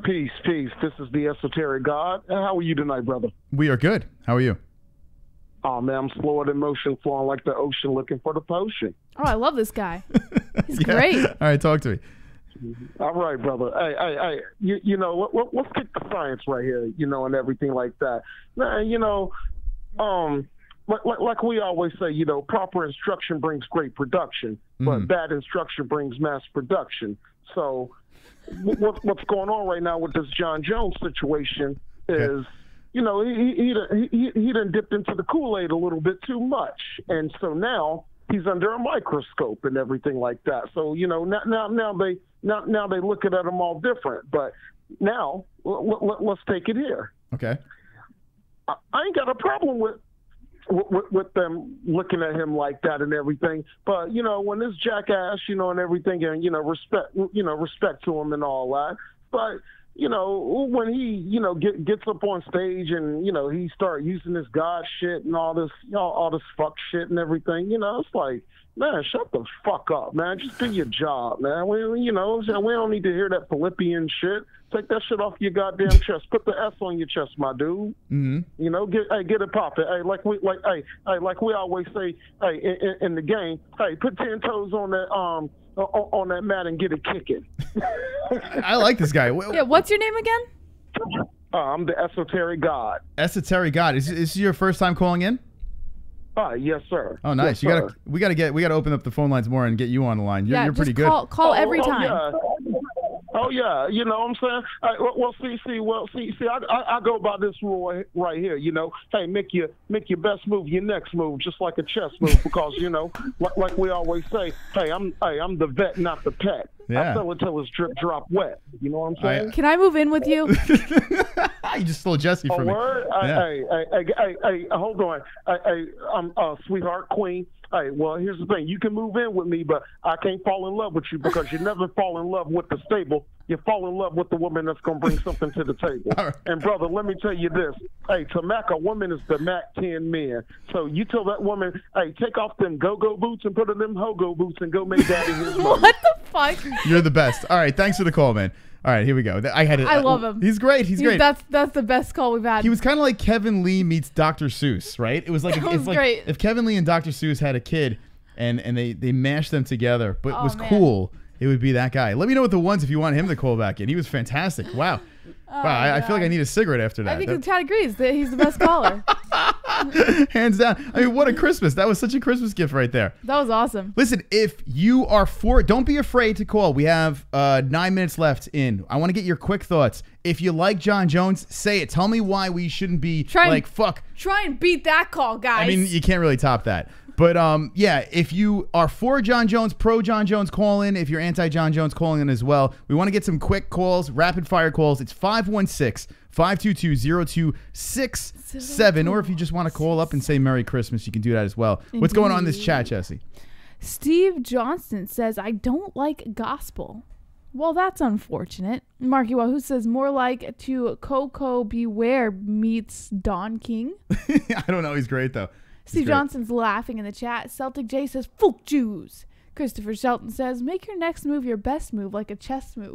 Peace. This is the Esoteric God. How are you tonight, brother? We are good. How are you? Oh, man, I'm slower than motion, flowing like the ocean, looking for the potion. Oh, I love this guy. He's great. All right, talk to me. All right, brother. Hey, let's get the science right here, and everything like that. Now, like we always say, proper instruction brings great production, but bad instruction brings mass production. So what's going on right now with this Jon Jones situation is, he done dipped into the Kool-Aid a little bit too much. And so now he's under a microscope and everything like that. So, now they look at him all different. But now let's take it here. Okay. I ain't got a problem with them looking at him like that and everything, but when this jackass, and everything, and respect to him and all that, but when he gets up on stage and he start using this God shit and all this fuck shit and everything, it's like, man, shut the fuck up, man. Just do your job, man. We don't need to hear that Philippian shit. Take that shit off your goddamn chest. Put the S on your chest, my dude. Mm-hmm. Get it poppin'. Hey, like we always say, hey, in the game, hey, put 10 toes on that mat and get it kicking. I like this guy. Yeah, what's your name again? I'm the Esoteric God. Esoteric God. Is this your first time calling in? Yes, sir. Oh, nice. Yes, we gotta open up the phone lines more and get you on the line. You're pretty good. Call every time. Yeah. Oh yeah, you know what I'm saying? See, I go by this rule right here. Hey, make your best move your next move, just like a chess move, because like we always say, hey, I'm the vet, not the pet. Yeah. I sell it till it's drop wet. You know what I'm saying? Can I move in with you? You just stole Jessie from me. Word? Hey, hold on. I'm sweetheart queen. Hey, well, here's the thing. You can move in with me, but I can't fall in love with you because you never fall in love with the stable. You fall in love with the woman that's going to bring something to the table. Right. And, brother, let me tell you this. Hey, to Mac a woman is to Mac 10 men. So you tell that woman, hey, take off them go-go boots and put on them ho-go boots and go make daddy his money. What the fuck? You're the best. All right, thanks for the call, man. All right, here we go. I love him. He's great. He's great. That's the best call we've had. He was kind of like Kevin Lee meets Dr. Seuss, right? It was like great. If Kevin Lee and Dr. Seuss had a kid and they mashed them together, but it was man. cool. It would be that guy. Let me know what the ones if you want him to call back in. He was fantastic. Wow. I feel like I need a cigarette after that. I think Chad agrees that he's the best caller. Hands down. I mean, what a Christmas. That was such a Christmas gift right there. That was awesome. Listen, if you are don't be afraid to call. We have 9 minutes left in. I want to get your quick thoughts. If you like Jon Jones, say it. Tell me why we shouldn't be fuck. Try and beat that call, guys. I mean, you can't really top that. But yeah, if you are for Jon Jones, pro Jon Jones, call in. If you're anti Jon Jones, calling in as well. We want to get some quick calls, rapid fire calls. It's 516-522-0267. Or if you just want to call up and say Merry Christmas, you can do that as well. What's going on in this chat, Jessie? Steve Johnston says, I don't like gospel. Well, that's unfortunate. Marky Wahoo says, more like to Coco Beware meets Don King. I don't know. He's great, though. Steve great. Johnson's laughing in the chat. Celtic J says, "Fuck Jews." Christopher Shelton says, "Make your next move your best move, like a chess move."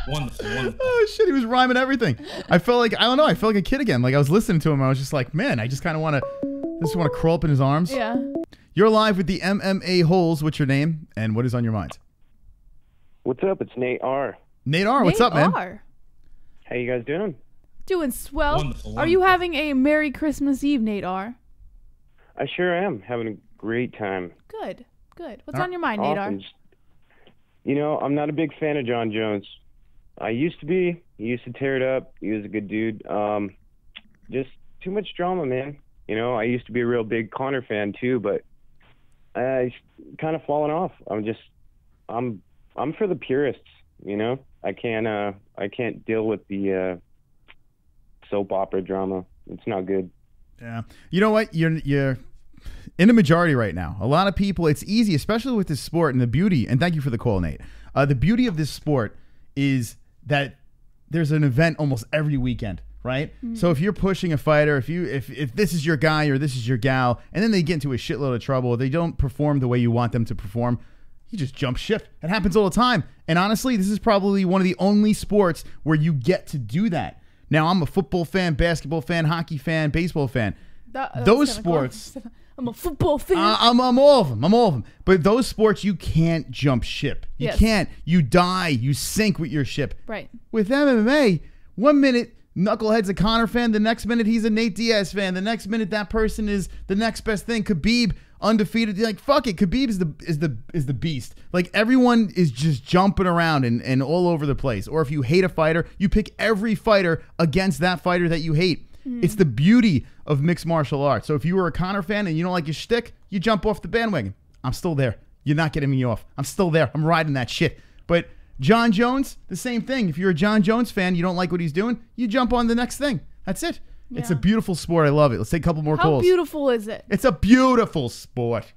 Wonderful, wonderful. Oh shit, he was rhyming everything. I felt like I felt like a kid again. Like I was listening to him, I was just like, man, I just kind of want to crawl up in his arms. Yeah. You're live with the MMA-Holes. What's your name and what is on your mind? What's up? It's Nate R. Nate R. What's up, man? How you guys doing? Doing swell. Wonderful, Are you having a Merry Christmas Eve, Nate R? I sure am. Having a great time. Good. Good. What's on your mind, Nate R? Awesome. You know, I'm not a big fan of Jon Jones. I used to be. He used to tear it up. He was a good dude. Just too much drama, man. You know, I used to be a real big Conor fan too, but I kind of fallen off. I'm for the purists. You know, I can't deal with the soap opera drama. It's not good. Yeah. You know what? You're in a majority right now. A lot of people, it's easy, especially with this sport, and the beauty, and thank you for the call, Nate. The beauty of this sport is that there's an event almost every weekend, right? Mm-hmm. So if you're pushing a fighter, if this is your guy or this is your gal, and then they get into a shitload of trouble, they don't perform the way you want them to perform, you just jump ship. It happens all the time. And honestly, this is probably one of the only sports where you get to do that. Now, I'm a football fan, basketball fan, hockey fan, baseball fan. Those sports... I'm a football fan. I'm all of them. I'm all of them. But those sports, you can't jump ship. You Yes. can't. You die. You sink with your ship. Right. With MMA, 1 minute, Knucklehead's a Conor fan. The next minute, he's a Nate Diaz fan. The next minute, that person is the next best thing. KHABIB, undefeated. You're like, fuck it. KHABIB is the beast. Like, everyone is just jumping around and all over the place. Or if you hate a fighter, you pick every fighter against that fighter that you hate. It's the beauty of mixed martial arts. So if you were a Conor fan and you don't like his shtick, you jump off the bandwagon. I'm still there. You're not getting me off. I'm still there. I'm riding that shit. But Jon Jones, the same thing. If you're a Jon Jones fan, you don't like what he's doing, you jump on the next thing. That's it. Yeah. It's a beautiful sport. I love it. Let's take a couple more How calls. beautiful is it? It's a beautiful sport.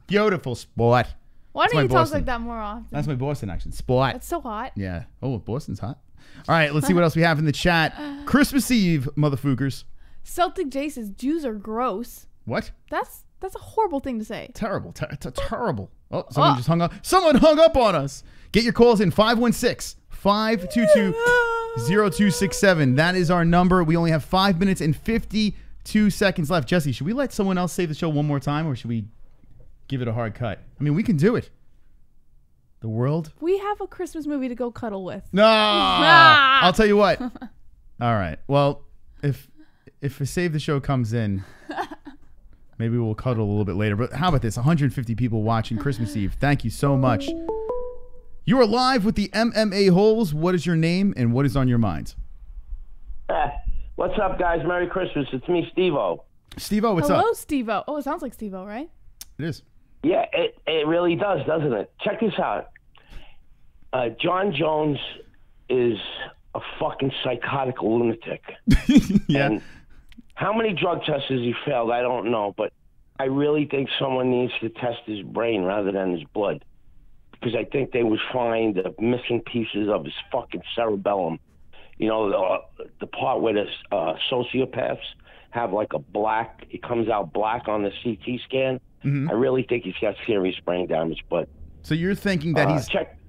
Beautiful sport. Why That's don't my you talk Boston. like that more often? That's my Boston accent. Sport. That's so hot. Yeah. Oh, Boston's hot. All right, let's see what else we have in the chat. Christmas Eve, motherfuckers. Celtic J says Jews are gross. What? That's a horrible thing to say. Terrible. Terrible. Oh, someone just hung up. Someone hung up on us. Get your calls in 516-522-0267. That is our number. We only have 5 minutes and 52 seconds left. Jesse, should we let someone else save the show one more time, or should we give it a hard cut? I mean, we can do it. The world? We have a Christmas movie to go cuddle with. No. I'll tell you what. All right. Well, if a save the show comes in, maybe we'll cuddle a little bit later. But how about this? 150 people watching Christmas Eve. Thank you so much. You are live with the MMA-Holes. What is your name and what is on your mind? What's up, guys? Merry Christmas. It's me, Steve-O. Steve-O, what's Hello, up? Steve-O. Oh, it sounds like Steve-O, right? It is. Yeah, it really does, doesn't it? Check this out. Jon Jones is a fucking psychotic lunatic. Yeah. And how many drug tests has he failed? I don't know, but I really think someone needs to test his brain rather than his blood, because I think they would find the missing pieces of his fucking cerebellum. You know, the part where the sociopaths have like a black, it comes out black on the CT scan. Mm-hmm. I really think he's got serious brain damage. But so you're thinking that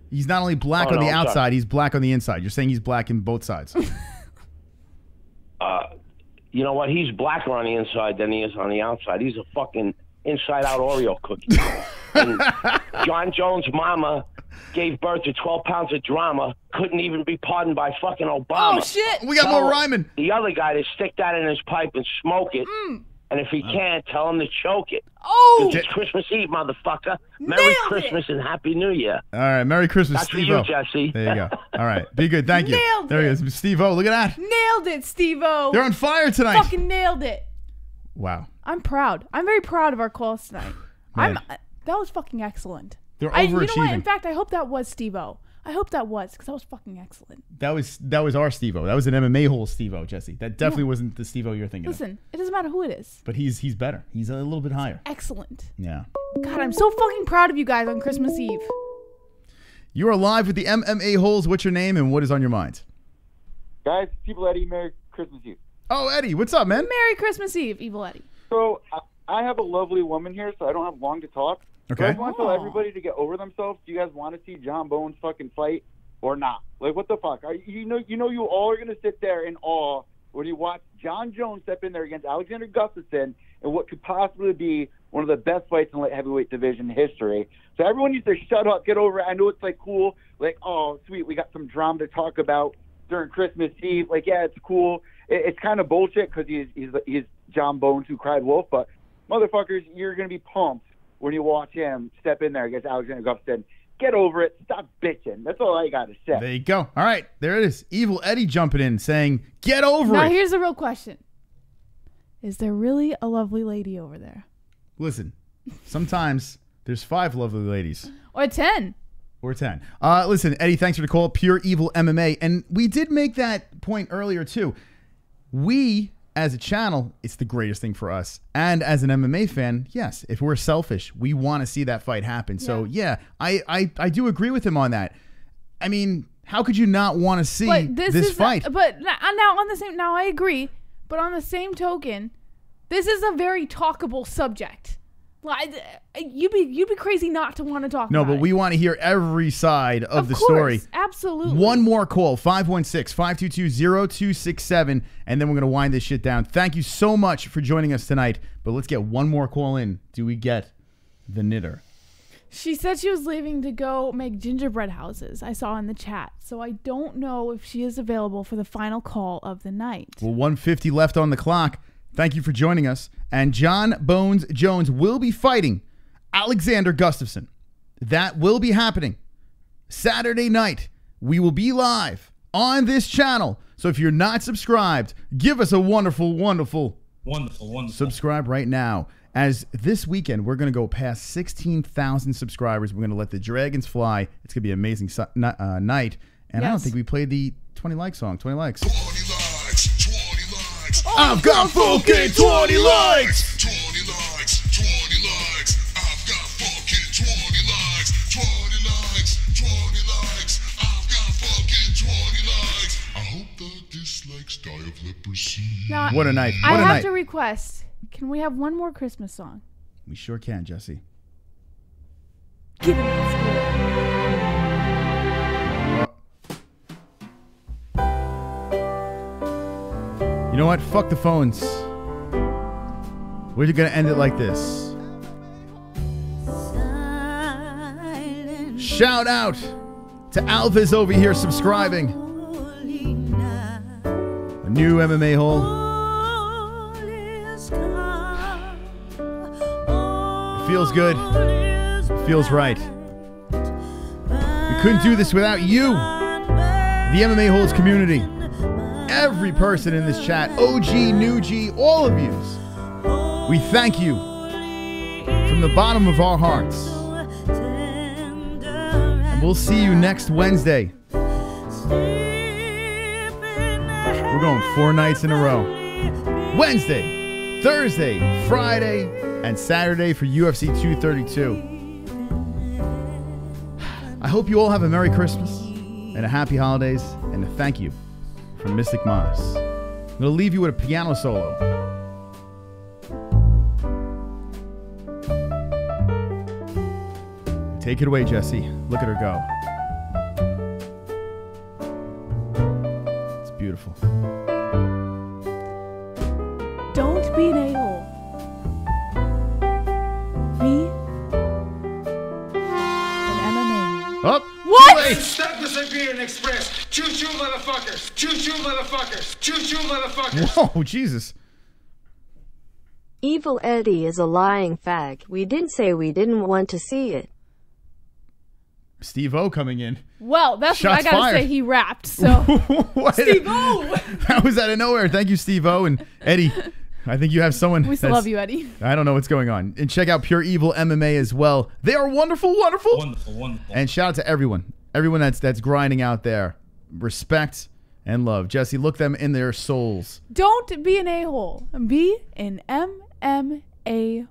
he's not only black Oh, on no, the I'm outside, sorry. he's black on the inside. You're saying he's black in both sides. You know what? He's blacker on the inside than he is on the outside. He's a fucking inside-out Oreo cookie. And Jon Jones' mama gave birth to 12 pounds of drama, couldn't even be pardoned by fucking Obama. Oh, shit. We got Tell more rhyming. The other guy to stick that in his pipe and smoke it. And if he can't, tell him to choke it. Oh! It's Christmas Eve, motherfucker. Merry Nailed Christmas and Happy New Year. All right, Merry Christmas, That's for Steve-O. you, Jesse. There you go. All right, be good. Thank you. Nailed there he is, Steve-O. Look at that. Nailed it, Steve-O. They're on fire tonight. Fucking nailed it. Wow. I'm proud. I'm very proud of our calls tonight. Man. That was fucking excellent. They're You know what? overachieving. In fact, I hope that was Steve-O. I hope that was, because that was fucking excellent. That was our Steve-O. That was an MMA-Hole Steve-O, Jesse. That definitely wasn't the Steve-O you're thinking of. Listen, it doesn't matter who it is. But he's better. He's a little bit higher. Excellent. Yeah. God, I'm so fucking proud of you guys on Christmas Eve. You are live with the MMA-Holes. What's your name and what is on your mind? Guys, people Eddie, Merry Christmas Eve. Oh, Eddie, what's up, man? Merry Christmas Eve, Evil Eddie. So I have a lovely woman here, so I don't have long to talk. Okay. So I just want to tell everybody to get over themselves. Do you guys want to see Jon Bones fucking fight or not? Like, what the fuck? You all are going to sit there in awe when you watch Jon Jones step in there against Alexander Gustafsson in what could possibly be one of the best fights in light heavyweight division history. So everyone needs to shut up, get over it. I know it's like cool, like, oh, sweet, we got some drama to talk about during Christmas Eve. Like, yeah, it's cool. It's kind of bullshit because he's Jon Bones who cried wolf, but motherfuckers, you're going to be pumped when you watch him step in there against Alexander Gustafsson. Get over it. Stop bitching. That's all I got to say. There you go. All right, there it is. Evil Eddie jumping in saying, get over it. Now, here's the real question. Is there really a lovely lady over there? Listen, sometimes there's 5 lovely ladies. Or 10. Or 10. Listen, Eddie, thanks for the call. Pure Evil MMA. And we did make that point earlier, too. We, as a channel, it's the greatest thing for us. And as an MMA fan, yes, if we're selfish, we want to see that fight happen. Yeah. So, yeah, I do agree with him on that. I mean, how could you not want to see this fight? But now on the same, now I agree. But on the same token, this is a very talkable subject. You'd be crazy not to want to talk about it. No, but we want to hear every side of the story. Absolutely. One more call, 516-522-0267, and then we're going to wind this shit down. Thank you so much for joining us tonight, but let's get one more call in. Do we get the knitter? She said she was leaving to go make gingerbread houses, I saw in the chat. So I don't know if she is available for the final call of the night. Well, 1:50 left on the clock. Thank you for joining us. And Jon Bones Jones will be fighting Alexander Gustafsson. That will be happening Saturday night. We will be live on this channel. So if you're not subscribed, give us a wonderful subscribe right now. As this weekend, we're going to go past 16,000 subscribers. We're going to let the dragons fly. It's going to be an amazing night. And I don't think we played the 20 like song. 20 likes. 20 likes, 20 likes. I've got fucking 20 likes. 20 likes, 20 likes. I've got fucking 20 likes. 20 likes, 20 likes. I've got fucking 20 likes. I hope the dislikes die of leprosy. Now, What a night. I What a have night. to request, can we have one more Christmas song? We sure can, Jesse. Give it a You know what? Fuck the phones. We're going to end it like this. Shout out to Alvis over here subscribing. A new MMA hole. It feels good. It feels right. We couldn't do this without you, the MMA Holes community. Every person in this chat, OG, new G, all of you. We thank you from the bottom of our hearts. And we'll see you next Wednesday. We're going 4 nights in a row. Wednesday, Thursday, Friday, and Saturday for UFC 232. I hope you all have a Merry Christmas and a Happy Holidays and a thank you from Mystic Moss. I'm going to leave you with a piano solo. Take it away, Jesse. Look at her go. It's beautiful. Don't be an a-hole. Be an MMA. Oh, what? Stop the Siberian Express. Choo-choo, motherfuckers. Choo-choo, motherfuckers. Choo-choo, motherfuckers. Whoa, Jesus. Evil Eddie is a lying fag. We did say we didn't want to see it. Steve-O coming in. Well, that's Shots what I gotta fired. say. He rapped, so. Steve-O! That was out of nowhere. Thank you, Steve-O. And Eddie, I think you have someone. We still love you, Eddie. I don't know what's going on. And check out Pure Evil MMA as well. They are wonderful, wonderful. Wonderful. And shout out to everyone. Everyone that's grinding out there. Respect and love. Jesse, look them in their souls. Don't be an a-hole. Be an MMA